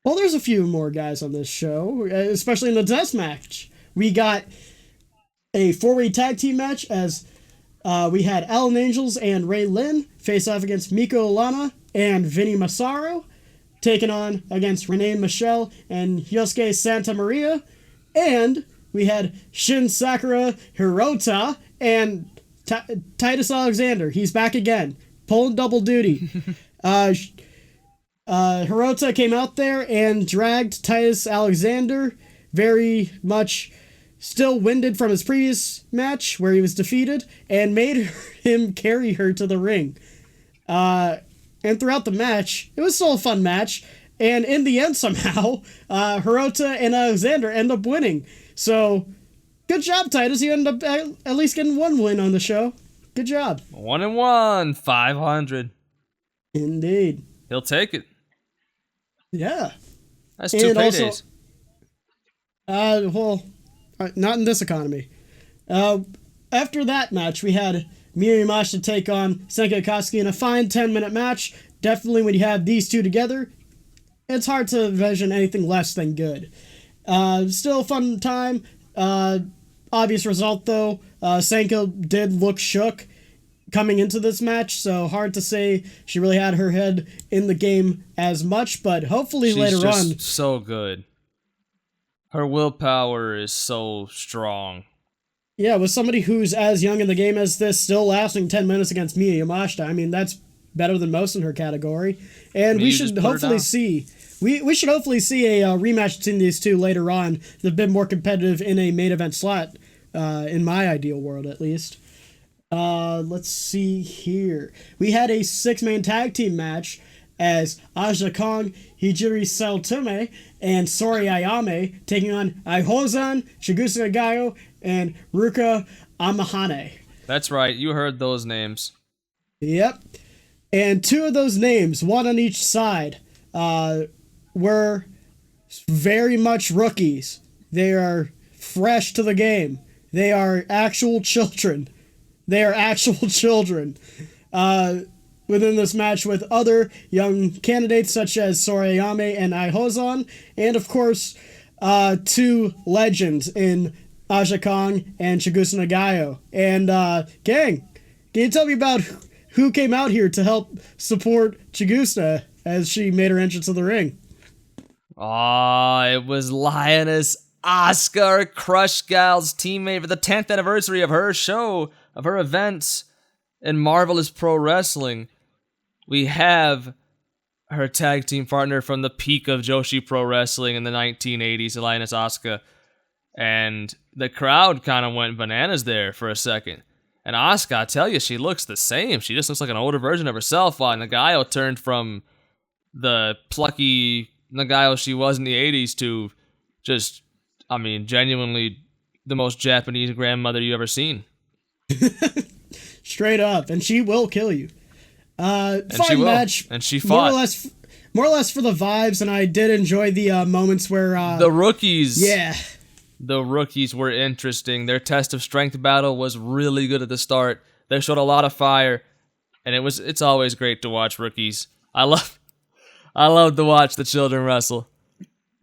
well, there's a few more guys on this show, especially in the death match. We got a 4-way tag team match as we had Alan Angels and Ray Lynn face off against Miko Lana and Vinny Massaro, taking on against Renee Michelle and Yosuke Santa Maria. And we had Shin Sakura Hirota and Titus Alexander. He's back again, pulling double duty. Hirota came out there and dragged Titus Alexander, very much still winded from his previous match where he was defeated, and made him carry her to the ring. And throughout the match, it was still a fun match, and in the end somehow, Hirota and Alexander end up winning. So, good job, Titus. You ended up at least getting one win on the show. Good job. 1-1, 500. Indeed. He'll take it. Yeah. That's two And also- paydays. Well, not in this economy. After that match, we had Miyu Yamashita take on Senka Akatsuki in a fine 10-minute match. Definitely when you have these two together, it's hard to envision anything less than good. Still a fun time. Obvious result, though. Senka did look shook coming into this match, so hard to say she really had her head in the game as much, but hopefully She's later just on... so good. Her willpower is so strong. Yeah, with somebody who's as young in the game as this, still lasting 10 minutes against Miyu Yamashita, I mean, that's better than most in her category. And we should hopefully see... We should hopefully see a rematch between these two later on. They've been more competitive in a main event slot, in my ideal world at least. Let's see here. We had a 6-man tag team match as Aja Kong, Hijiri Saotome, and Sori Ayame taking on Aihozan, Chigusa Nagayo, and Ruka Amahane. That's right, you heard those names. Yep. And two of those names, one on each side, were very much rookies. They are fresh to the game. They are actual children. Within this match with other young candidates such as Sorayame and Aihozan, and of course, two legends in Aja Kong and Chigusa Nagayo. And, gang, can you tell me about who came out here to help support Chigusa as she made her entrance to the ring? It was Lioness Asuka, Crush Gal's teammate for the 10th anniversary of her show, of her events in Marvelous Pro Wrestling. We have her tag team partner from the peak of Joshi Pro Wrestling in the 1980s, Lioness Asuka. And the crowd kind of went bananas there for a second And Asuka, I tell you, she looks the same. She just looks like an older version of herself. While Nagayo turned from the plucky Nagayo she was in the 80s to just, genuinely the most Japanese grandmother you ever seen. Straight up. And she will kill you. Fun match. And she fought. More or less for the vibes, and I did enjoy the moments where... the rookies. Yeah. The rookies were interesting. Their test of strength battle was really good at the start. They showed a lot of fire, and it's always great to watch rookies. I love to watch the children wrestle.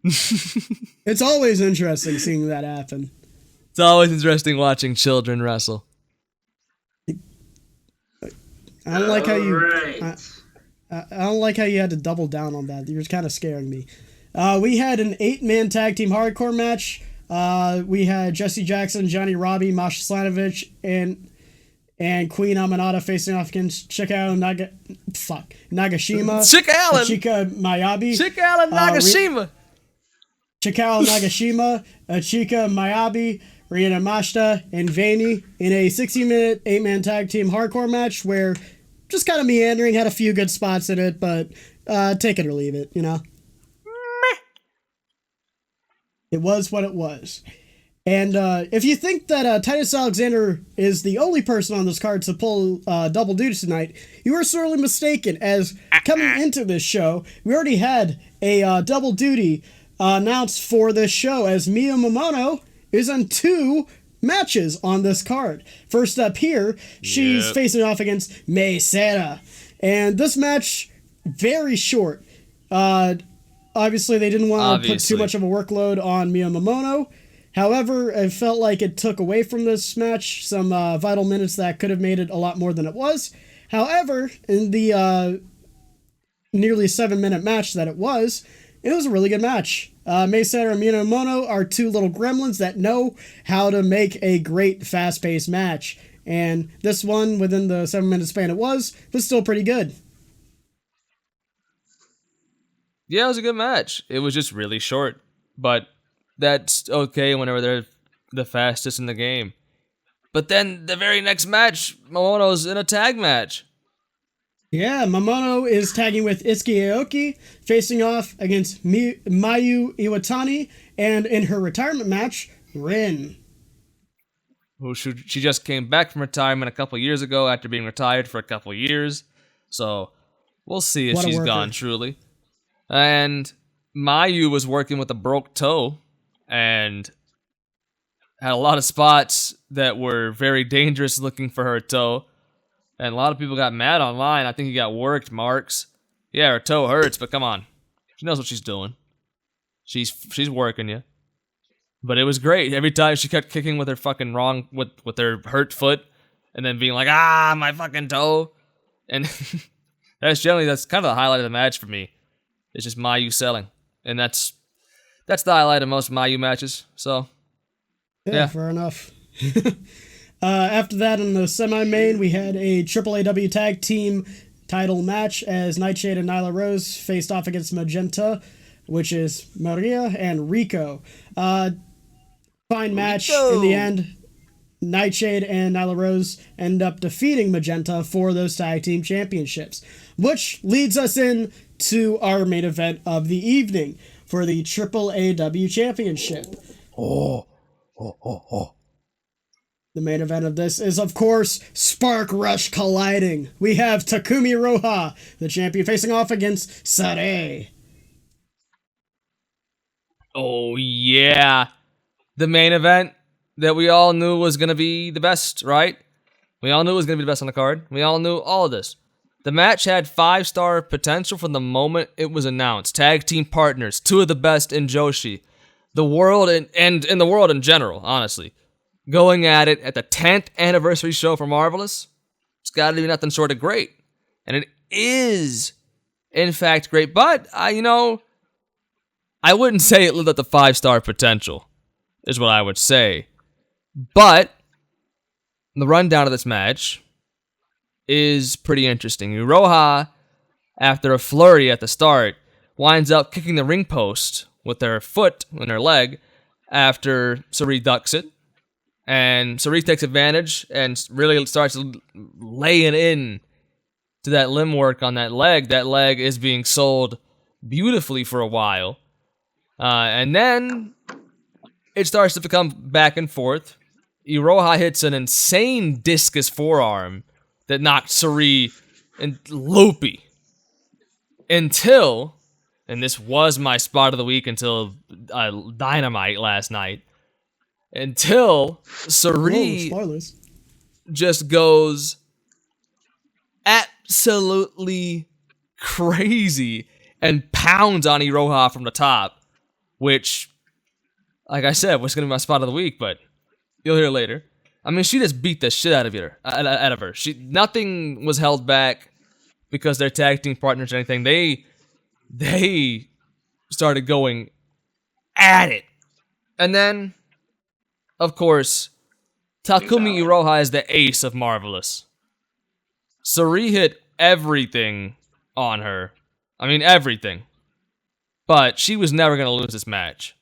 It's always interesting seeing that happen. It's always interesting watching children wrestle. I don't like how you... I don't like how you had to double down on that. You're kind of scaring me. We had an 8-man tag team hardcore match. We had Jesse Jackson, Johnny Robbie, Masha Slanovich, and Queen Aminata facing off against Nagashima. Chika Mayabi. Chika Nagashima. Chikao Nagashima, Chika Mayabi, Riina Mashita, and Vaney in a 60-minute 8-man tag team hardcore match where just kind of meandering, had a few good spots in it, but take it or leave it, you know? It was what it was. And if you think that Titus Alexander is the only person on this card to pull double duty tonight, you are sorely mistaken, as coming into this show, we already had a double duty announced for this show, as Miyu Momono is on 2 matches on this card. First up here, she's facing off against Mei Seira. And this match, very short. Obviously, they didn't want to put too much of a workload on Miyu Momono. However, it felt like it took away from this match some vital minutes that could have made it a lot more than it was. However, in the nearly 7-minute match that it was a really good match. Mei Seira and Miyu Momono are 2 little gremlins that know how to make a great fast-paced match. And this one, within the 7-minute span it was still pretty good. Yeah, it was a good match. It was just really short. But that's okay whenever they're the fastest in the game. But then the very next match, Momono's in a tag match. Yeah, Momono is tagging with Itsuki Aoki, facing off against Mayu Iwatani, and in her retirement match, Rin. She just came back from retirement a couple years ago after being retired for a couple years. So, we'll see if she's gone, truly. And Mayu was working with a broke toe, and had a lot of spots that were very dangerous looking for her toe. And a lot of people got mad online. I think he got worked, Marks. Yeah, her toe hurts, but come on. She knows what she's doing. She's working you. But it was great. Every time she kept kicking with her fucking with her hurt foot, and then being like, my fucking toe. And that's kind of the highlight of the match for me. It's just Mayu selling. And that's the highlight of most Mayu matches. So, yeah. Fair enough. After that, in the semi-main, we had a AAW Tag Team title match as Nightshade and Nyla Rose faced off against Magenta, which is Maria and Rico. Fine match. In the end, Nightshade and Nyla Rose end up defeating Magenta for those Tag Team Championships, which leads us in to our main event of the evening for the AAW Championship. The main event of this is, of course, Spark Rush colliding. We have Takumi Iroha, the champion, facing off against Sareee. Oh, yeah. The main event that we all knew was going to be the best, right? We all knew it was going to be the best on the card. We all knew all of this. The match had 5-star potential from the moment it was announced. Tag team partners, 2 of the best in Joshi. The world and in the world in general, honestly. Going at it at the 10th anniversary show for Marvelous, it's got to be nothing short of great. And it is, in fact, great. But, I wouldn't say it lived up to 5-star potential, is what I would say. But, the rundown of this match is pretty interesting. Iroha, after a flurry at the start, winds up kicking the ring post with her foot and her leg after Sareee ducks it. And Sareee takes advantage and really starts laying in to that limb work on that leg. That leg is being sold beautifully for a while. And then it starts to become back and forth. Iroha hits an insane discus forearm that knocked Sareee loopy. Until, and this was my spot of the week until Dynamite last night, until Sareee just goes absolutely crazy and pounds on Iroha from the top, which, like I said, was going to be my spot of the week, but you'll hear later. I mean, she just beat the shit out of her. Nothing was held back because they're tag team partners or anything. They started going at it. And then, of course, Takumi Iroha is the ace of Marvelous. Sareee hit everything on her. I mean, everything. But she was never going to lose this match.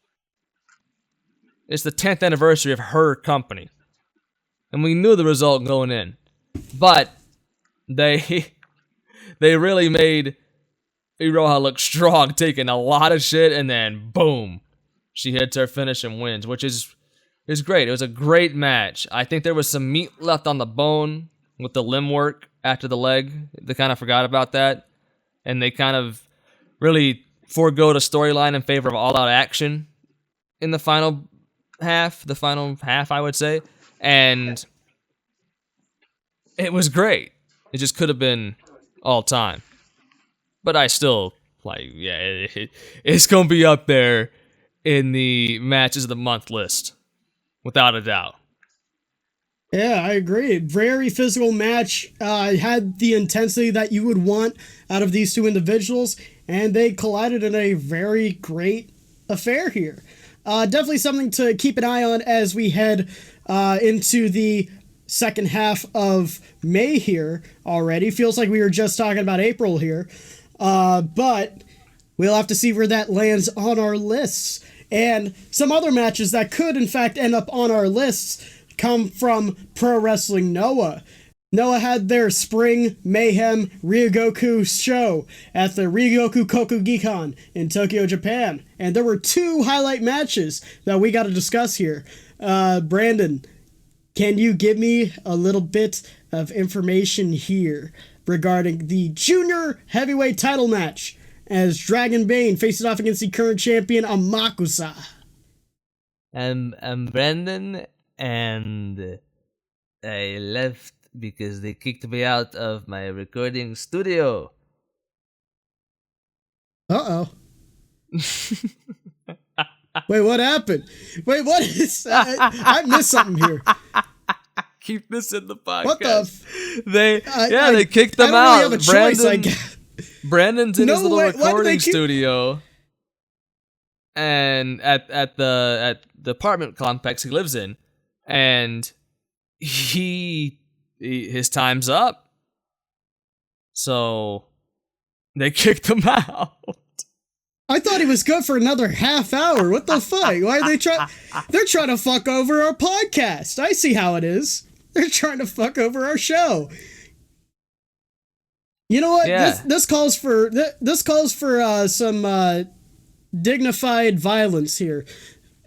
It's the 10th anniversary of her company. And we knew the result going in. But they really made Iroha look strong, taking a lot of shit, and then boom, she hits her finish and wins, which is great. It was a great match. I think there was some meat left on the bone with the limb work after the leg. They kind of forgot about that, and they kind of really forego the storyline in favor of all-out action in the final half, I would say, and it was great. It just could have been all time. But I still, it's going to be up there in the matches of the month list, without a doubt. Yeah, I agree. Very physical match. Had the intensity that you would want out of these two individuals, and they collided in a very great affair here. Definitely something to keep an eye on as we head into the second half of May here already. Feels like we were just talking about April here. But we'll have to see where that lands on our lists. And some other matches that could, in fact, end up on our lists come from Pro Wrestling Noah. Noah had their Spring Mayhem Ryogoku show at the Ryogoku Kokugikan in Tokyo, Japan. And there were two highlight matches that we got to discuss here. Brandon, can you give me a little bit of information here regarding the junior heavyweight title match as Dragon Bane faces off against the current champion Amakusa? I'm Brandon, and I left because they kicked me out of my recording studio. Uh-oh. Wait, what happened? Wait, what is... I missed something here. Keep this in the podcast. What the... They kicked them out. I don't really have a choice, I guess. Brandon's in his little recording studio, and at the apartment complex he lives in, and his time's up, so they kicked him out. I thought he was good for another half hour. What the fuck? Why are they trying? They're trying to fuck over our podcast. I see how it is. They're trying to fuck over our show. You know what? Yeah. This calls for some dignified violence here.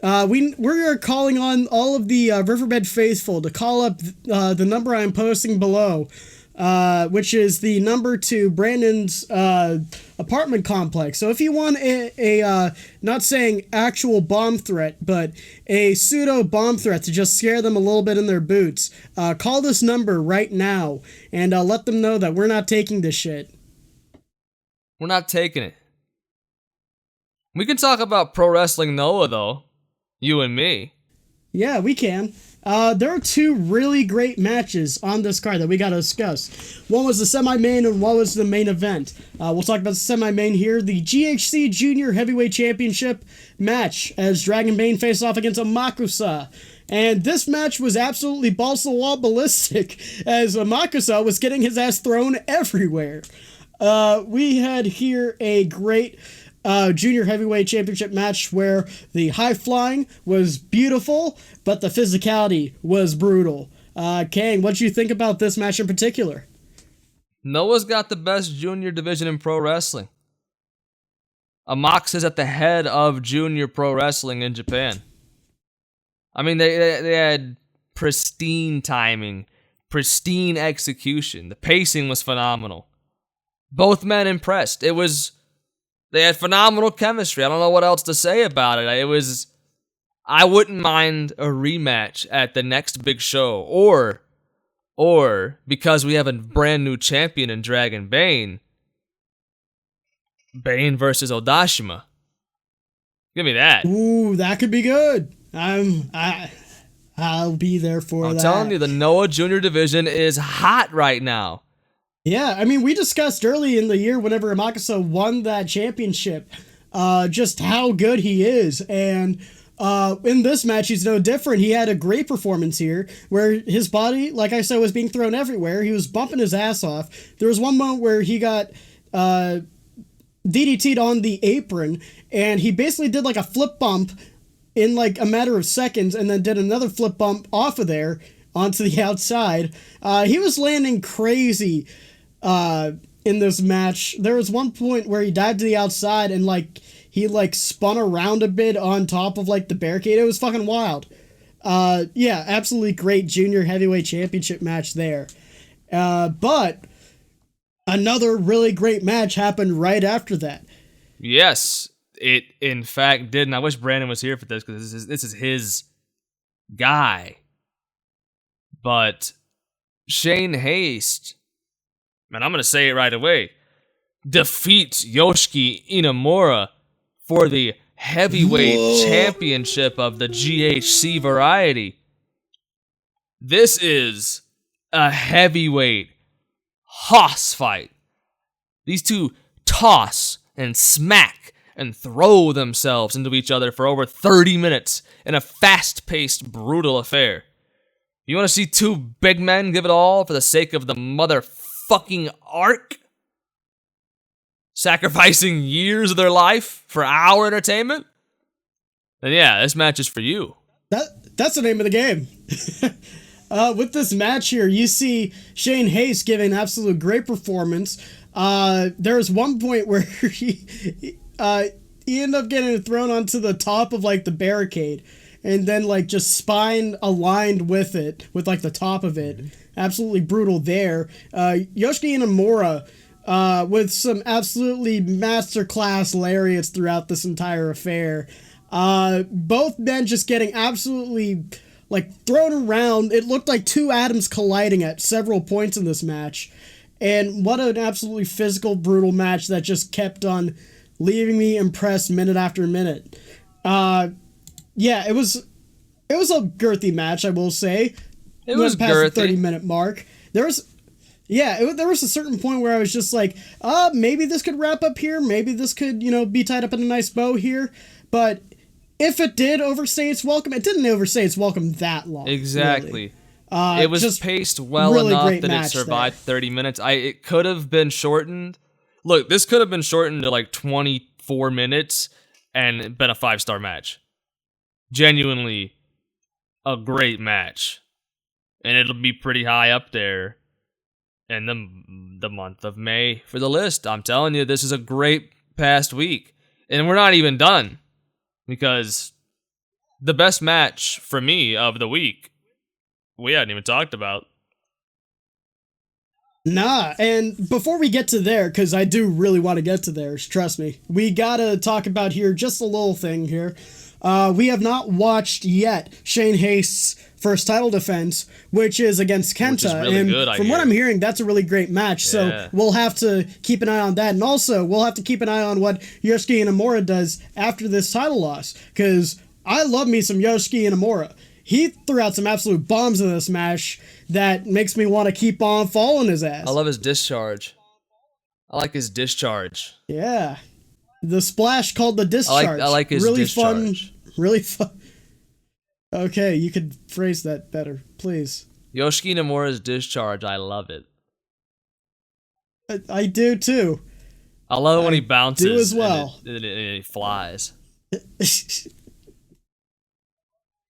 We're calling on all of the Riverbed faithful to call up the number I'm posting below, which is the number to Brandon's apartment complex. So if you want a not saying actual bomb threat, but a pseudo bomb threat to just scare them a little bit in their boots, call this number right now and let them know that we're not taking this shit. We're not taking it. We can talk about Pro Wrestling Noah, though. You and me. Yeah, we can. There are two really great matches on this card that we got to discuss. One was the semi-main and one was the main event. We'll talk about the semi-main here. The GHC Junior Heavyweight Championship match as Dragon Bane faced off against Amakusa. And this match was absolutely balls-to-the-wall ballistic as Amakusa was getting his ass thrown everywhere. We had here a great junior heavyweight championship match where the high flying was beautiful, but the physicality was brutal. Kang, what do you think about this match in particular? Noah's got the best junior division in pro wrestling. Amax is at the head of junior pro wrestling in Japan. I mean, they had pristine timing, pristine execution. The pacing was phenomenal. Both men impressed. They had phenomenal chemistry. I don't know what else to say about it. I wouldn't mind a rematch at the next big show, or because we have a brand new champion in Dragon Bane versus Odashima. Give me that. Ooh, that could be good. I'll be there for that. I'm telling you, the Noah Junior division is hot right now. Yeah, I mean, we discussed early in the year whenever Amakusa won that championship, just how good he is. And in this match, he's no different. He had a great performance here where his body, like I said, was being thrown everywhere. He was bumping his ass off. There was one moment where he got DDT'd on the apron, and he basically did like a flip bump in like a matter of seconds, and then did another flip bump off of there onto the outside. He was landing crazy in this match. There was one point where he dived to the outside and like he like spun around a bit on top of like the barricade. It was fucking wild. Yeah, absolutely great junior heavyweight championship match there. But another really great match happened right after that. Yes, it in fact did, and I wish Brandon was here for this because this is his guy. But Shane Haste, man, I'm going to say it right away, defeats Yoshiki Inamura for the heavyweight championship of the GHC variety. This is a heavyweight hoss fight. These two toss and smack and throw themselves into each other for over 30 minutes in a fast-paced, brutal affair. You want to see two big men give it all for the sake of the motherfucking arc? Sacrificing years of their life for our entertainment? Then yeah, this match is for you. That's the name of the game. With this match here, you see Shane Haste giving an absolute great performance. There's one point where he ended up getting thrown onto the top of like the barricade, and then like just spine aligned with it, with like the top of it. Absolutely brutal there. Yoshiki Inamura with some absolutely masterclass lariats throughout this entire affair. Both men just getting absolutely like thrown around. It looked like two atoms colliding at several points in this match. And what an absolutely physical, brutal match that just kept on leaving me impressed minute after minute. Yeah, it was a girthy match, I will say. It was past girthy. The 30-minute mark. There was a certain point where I was just like, maybe this could wrap up here. Maybe this could, be tied up in a nice bow here. But if it did overstay its welcome, it didn't overstay its welcome that long. Exactly. Really. It was paced well really enough that it survived 30 minutes. It could have been shortened. Look, this could have been shortened to like 24 minutes and been a 5-star match. Genuinely a great match. And it'll be pretty high up there in the month of May for the list. I'm telling you, this is a great past week. And we're not even done, because the best match for me of the week, we hadn't even talked about. Nah, and before we get to there, because I do really want to get to there, trust me, we gotta talk about here just a little thing here. We have not watched yet Shane Haste's first title defense, which is against Kenta. Which is really and good, from what I'm hearing, that's a really great match. Yeah. So we'll have to keep an eye on that. And also, we'll have to keep an eye on what Yoshiki Inamura does after this title loss, because I love me some Yoshiki Inamura. He threw out some absolute bombs in this match that makes me want to keep on following his ass. I love his discharge. I like his discharge. Yeah. The splash called the discharge. I like his really discharge. Really fun. Okay, you could phrase that better, please. Yoshiki Nomura's discharge, I love it. I do too. I love it when he bounces. Do as well. And he flies.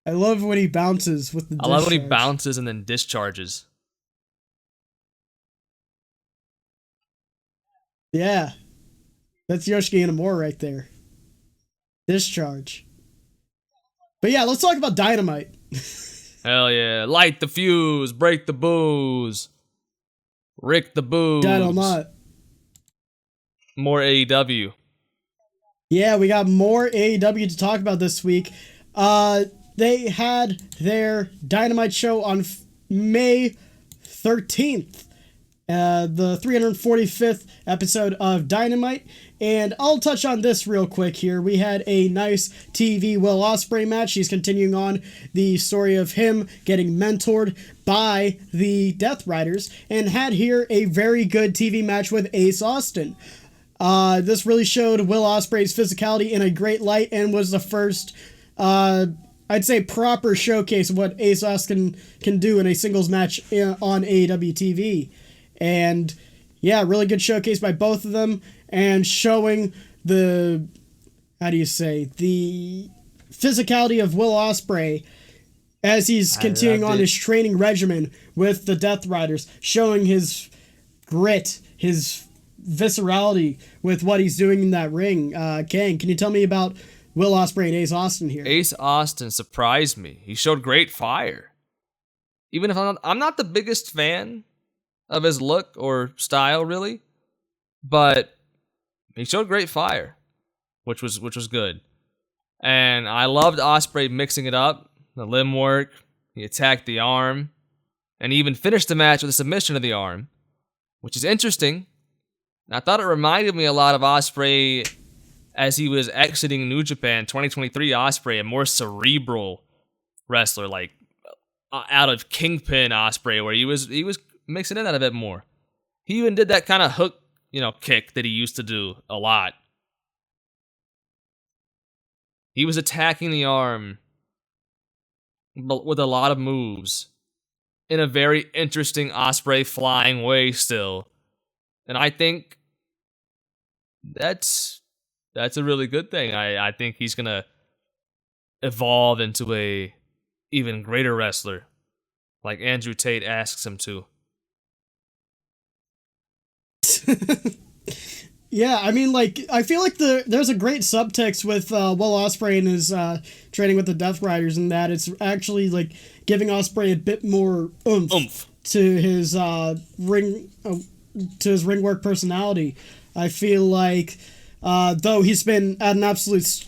I love when he bounces with the discharge. I love when he bounces and then discharges. Yeah. That's Yoshiki Inamura right there. Discharge. But yeah, let's talk about Dynamite. Hell yeah. Light the fuse. Break the booze. Rick the booze. Dynamite. More AEW. Yeah, we got more AEW to talk about this week. They had their Dynamite show on May 13th. The 345th episode of Dynamite. And I'll touch on this real quick here. We had a nice TV Will Ospreay match. He's continuing on the story of him getting mentored by the Death Riders, and had here a very good TV match with Ace Austin. This really showed Will Ospreay's physicality in a great light, and was the first, I'd say, proper showcase of what Ace Austin can do in a singles match on AEW TV. And yeah, really good showcase by both of them, and showing the, the physicality of Will Ospreay as he's continuing on his training regimen with the Death Riders, showing his grit, his viscerality with what he's doing in that ring. Kang, can you tell me about Will Ospreay and Ace Austin here? Ace Austin surprised me. He showed great fire. Even if I'm not the biggest fan of his look or style, really, but he showed great fire, which was good. And I loved Ospreay mixing it up, the limb work. He attacked the arm, and he even finished the match with a submission of the arm, which is interesting. I thought it reminded me a lot of Ospreay as he was exiting New Japan 2023. Ospreay, a more cerebral wrestler, like out of Kingpin Ospreay, where he was mixing in that a bit more. He even did that kind of hook, kick that he used to do a lot. He was attacking the arm with a lot of moves in a very interesting Ospreay flying way still. And I think that's a really good thing. I think he's going to evolve into a even greater wrestler, like Andrew Tate asks him to. Yeah, I mean, I feel like there's a great subtext with Will Ospreay and his training with the Death Riders, in that it's actually giving Ospreay a bit more oomph to his ring work personality. I feel like though he's been at an absolute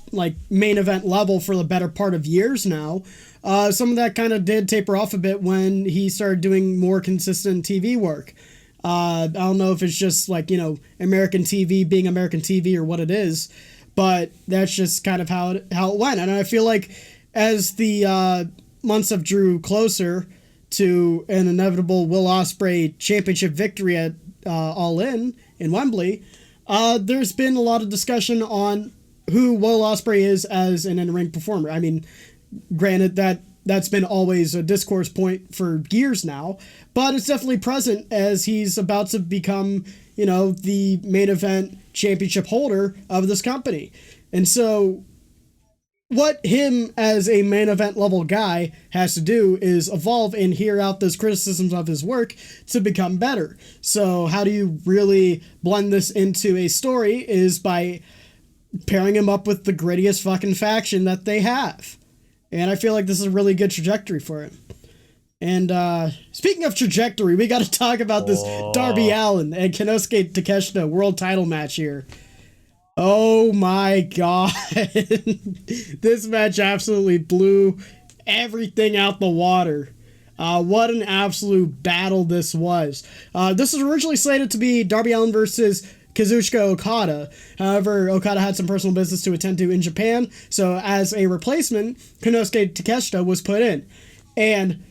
main event level for the better part of years now, some of that kind of did taper off a bit when he started doing more consistent TV work. I don't know if it's just American TV being American TV or what it is, but that's just kind of how it went. And I feel like as the months have drew closer to an inevitable Will Ospreay championship victory at All In Wembley, there's been a lot of discussion on who Will Ospreay is as an in-ring performer. I mean, granted that's been always a discourse point for years now, but it's definitely present as he's about to become, the main event championship holder of this company. And so what him as a main event level guy has to do is evolve and hear out those criticisms of his work to become better. So how do you really blend this into a story is by pairing him up with the grittiest fucking faction that they have. And I feel like this is a really good trajectory for him. And speaking of trajectory, we got to talk about this Darby Allin and Konosuke Takeshita world title match here. Oh my god. This match absolutely blew everything out the water. What an absolute battle this was. This was originally slated to be Darby Allin versus Kazuchika Okada. However, Okada had some personal business to attend to in Japan, so as a replacement, Konosuke Takeshita was put in. And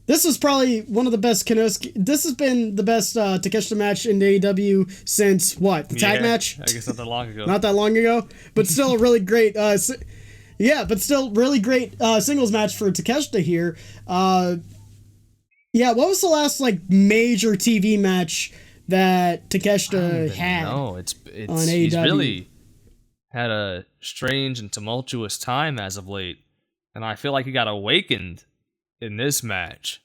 this was probably one of the best this has been the best Takeshita match in AEW since what? The tag match? I guess not that long ago. Not that long ago, but still a really great singles match for Takeshita here. What was the last major TV match that Takeshita had. No, on he's AEW. really had a strange and tumultuous time as of late, and I feel like he got awakened in this match.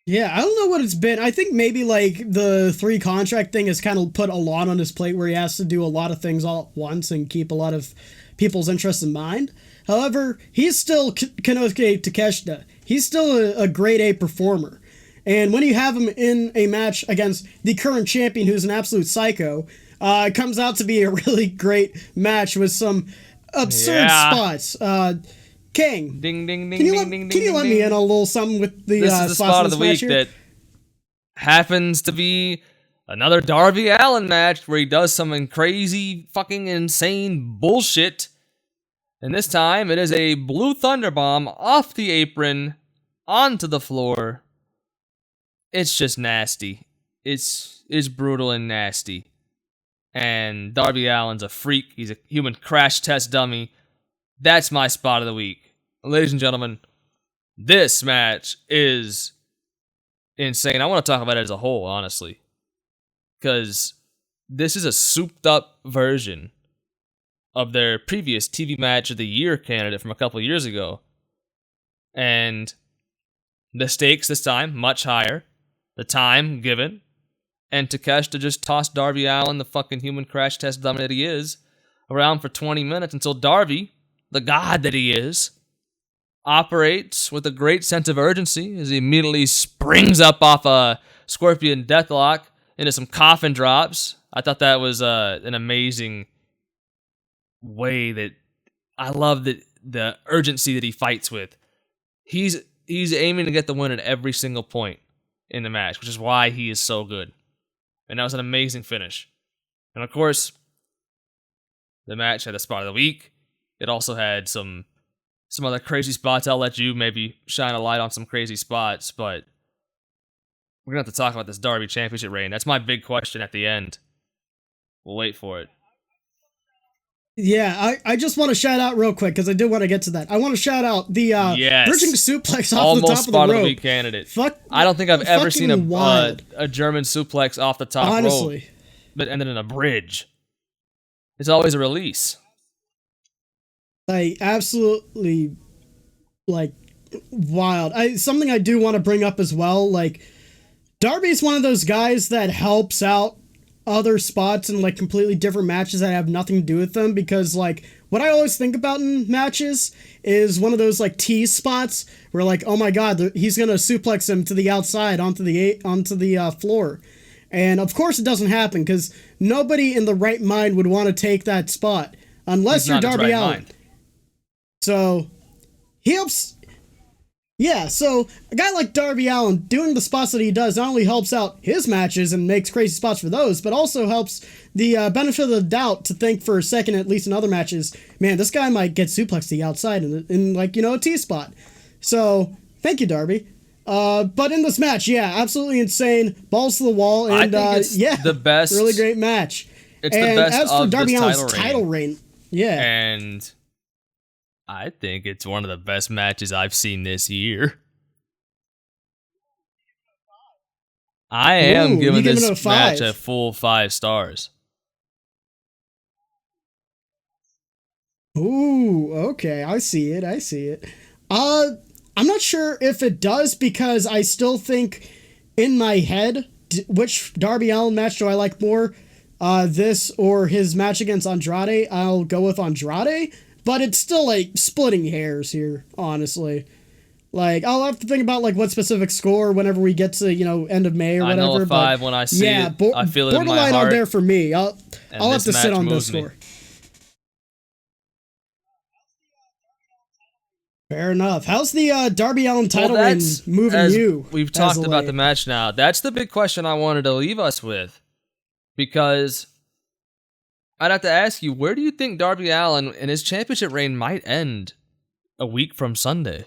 Yeah, I don't know what it's been. I think maybe like the 3 contract thing has kind of put a lot on his plate where he has to do a lot of things all at once and keep a lot of people's interests in mind. However, he's still Konosuke Takeshita. He's still a grade A performer. And when you have him in a match against the current champion, who's an absolute psycho, it comes out to be a really great match with some absurd spots. King, Ding, ding, ding, can you ding, let, ding, can you ding, let ding. me in a little something with the This is the spots spot in of the this match week here? that happens to be another Darby Allin match where he does some crazy, fucking insane bullshit. And this time, it is a blue thunder bomb off the apron onto the floor. It's just nasty. It's brutal and nasty. And Darby Allin's a freak. He's a human crash test dummy. That's my spot of the week. Ladies and gentlemen, this match is insane. I want to talk about it as a whole, honestly. Because this is a souped up version of their previous TV match of the year candidate from a couple of years ago. And the stakes this time, much higher. The time given. And Takeshita just tossed Darby Allin, the fucking human crash test dummy that he is, around for 20 minutes until Darby, the god that he is, operates with a great sense of urgency as he immediately springs up off a Scorpion Deathlock into some coffin drops. I thought that was an amazing way that I love the urgency that he fights with. He's aiming to get the win at every single point in the match, which is why he is so good. And that was an amazing finish. And of course, the match had a spot of the week. It also had some other crazy spots. I'll let you maybe shine a light on some crazy spots, but we're going to have to talk about this Darby Championship reign. That's my big question at the end. We'll wait for it. Yeah, I just want to shout out real quick, because I did want to get to that. I want to shout out the bridging suplex off Almost the top of the spot rope. of the week candidate. Fuck, I don't think I've ever seen wild. a German suplex off the top Honestly. rope that ended in a bridge. It's always a release. Like, absolutely, like, wild. Something I do want to bring up as well, like, Darby's one of those guys that helps out other spots in, like, completely different matches that have nothing to do with them, because, like, what I always think about in matches is one of those, like, tease spots where, like, oh my god, he's gonna suplex him to the outside onto the floor. And, of course, it doesn't happen, because nobody in the right mind would want to take that spot, unless He's you're not in his Darby right Allin. mind. So, he helps. Yeah, so a guy like Darby Allin doing the spots that he does not only helps out his matches and makes crazy spots for those, but also helps the benefit of the doubt to think for a second, at least in other matches, man, this guy might get suplexed to the outside in like, you know, a T-spot. So, thank you, Darby. But in this match, yeah, absolutely insane. Balls to the wall, and I think it's the best. Really great match. It's and the best as for of Darby this Allin's title reign. Yeah. And I think it's one of the best matches I've seen this year. I am giving this match a full 5 stars. Ooh, okay, I see it. I'm not sure if it does, because I still think in my head, which Darby Allin match do I like more? This or his match against Andrade? I'll go with Andrade, but it's still like splitting hairs here, honestly. Like, I'll have to think about like what specific score whenever we get to, you know, end of May or whatever. I know a 5 when I see it. I feel it in my heart. Borderline on there for me. I'll have to sit on this score. Fair enough. How's the Darby Allin title reign moving you? We've talked about the match now. That's the big question I wanted to leave us with. Because I'd have to ask you, where do you think Darby Allin and his championship reign might end a week from Sunday?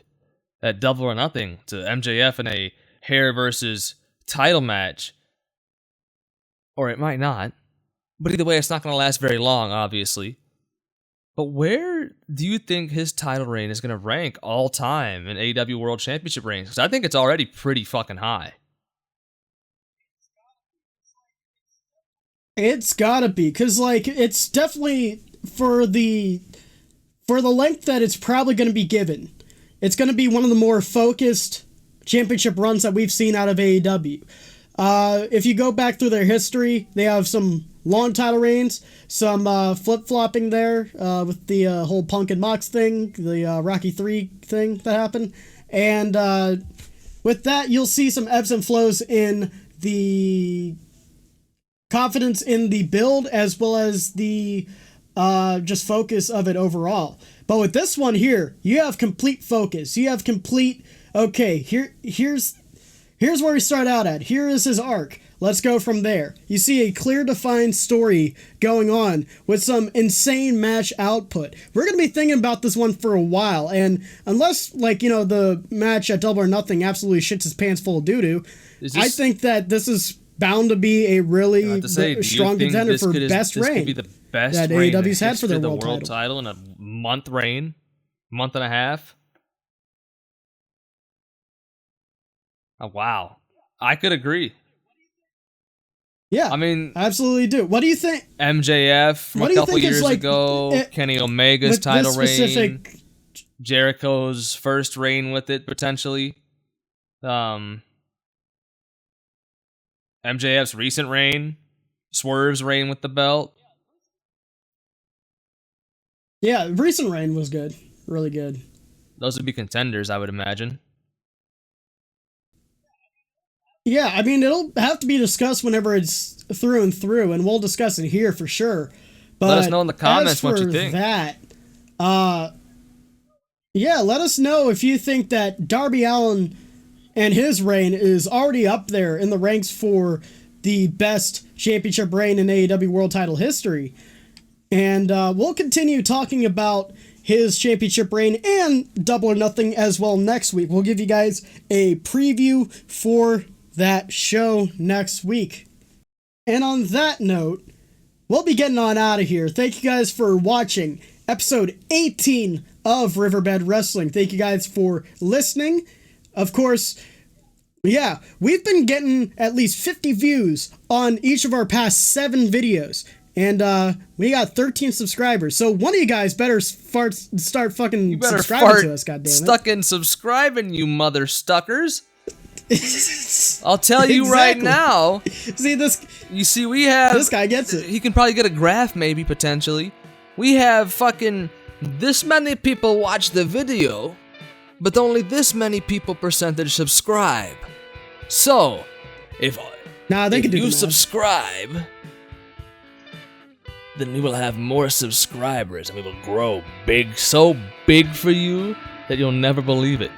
At Double or Nothing to MJF in a hair versus title match. Or it might not. But either way, it's not going to last very long, obviously. But where do you think his title reign is going to rank all time in AEW World Championship reigns? Because I think it's already pretty fucking high. It's gotta be, because, like, it's definitely for the length that it's probably going to be given. It's going to be one of the more focused championship runs that we've seen out of AEW. If you go back through their history, they have some long title reigns, some flip-flopping there with the whole Punk and Mox thing, the Rocky 3 thing that happened. And with that, you'll see some ebbs and flows in the confidence in the build as well as the just focus of it overall. But with this one here, you have complete focus. You have complete, okay, here's where we start out at. Here is his arc. Let's go from there. You see a clear, defined story going on with some insane match output. We're going to be thinking about this one for a while, and unless, like, you know, the match at Double or Nothing absolutely shits his pants full of doo-doo, I think that this is bound to be a really strong contender for best reign. This could be the best that reign AEW's had for their the world title in a month reign, month and a half. Oh, wow. I could agree. Yeah, I mean, absolutely do. What do you think? MJF from a couple years ago, Kenny Omega's title reign, Jericho's first reign with it potentially, MJF's recent reign, Swerve's reign with the belt. Yeah, recent reign was good, really good. Those would be contenders, I would imagine. Yeah, I mean, it'll have to be discussed whenever it's through and through, and we'll discuss it here for sure. But let us know in the comments what you think. Yeah, let us know if you think that Darby Allin and his reign is already up there in the ranks for the best championship reign in AEW World Title history. And we'll continue talking about his championship reign and Double or Nothing as well next week. We'll give you guys a preview for that show next week. And on that note, we'll be getting on out of here. Thank you guys for watching episode 18 of Riverbed Wrestling. Thank you guys for listening. Of course, yeah, we've been getting at least 50 views on each of our past 7 videos. And we got 13 subscribers. So one of you guys better start fucking subscribing to us, goddammit. Stuck in subscribing, you mother stuckers. I'll tell you right now. See this? You see, we have this guy gets it. He can probably get a graph, maybe potentially. We have fucking this many people watch the video, but only this many people percentage subscribe. So, if you subscribe, then we will have more subscribers, and we will grow big, so big for you that you'll never believe it.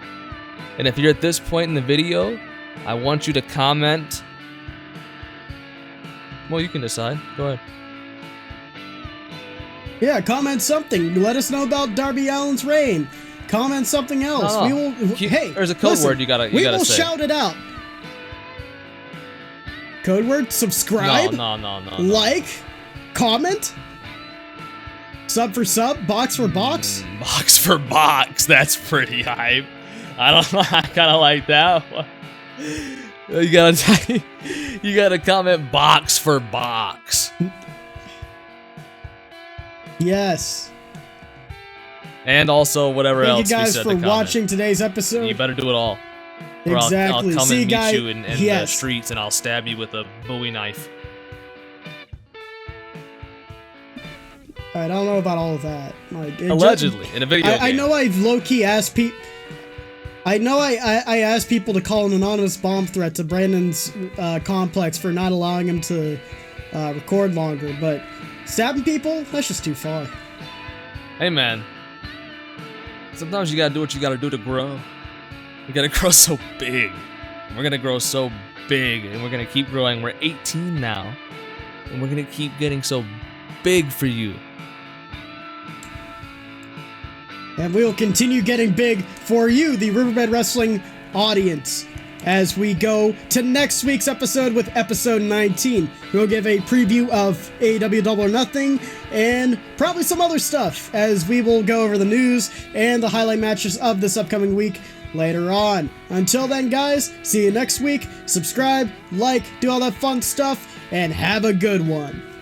And if you're at this point in the video, I want you to comment. Well, you can decide. Go ahead. Yeah, comment something. Let us know about Darby Allin's reign. Comment something else. No. We will. Hey, there's a code word you gotta say. We will shout it out. Code word: subscribe. No. Like, comment. Sub for sub, box for box. Box for box. That's pretty hype. I don't know. I kind of like that one. You gotta comment box for box. Yes. And also whatever else we said. Thank you guys for watching today's episode. You better do it all. Or exactly. I'll come and meet you in the streets, and I'll stab you with a Bowie knife. Alright, I don't know about all of that. Like, allegedly, in a video game. I know I've low-key asked people... I know I asked people to call an anonymous bomb threat to Brandon's complex for not allowing him to record longer, but stabbing people, that's just too far. Hey man, sometimes you gotta do what you gotta do to grow. You gotta grow so big. We're gonna grow so big, and we're gonna keep growing. We're 18 now, and we're gonna keep getting so big for you. And we will continue getting big for you, the Riverbed Wrestling audience. as we go to next week's episode with episode 19. We'll give a preview of AEW Double or Nothing and probably some other stuff as we will go over the news and the highlight matches of this upcoming week later on. Until then, guys, see you next week. Subscribe, like, do all that fun stuff, and have a good one.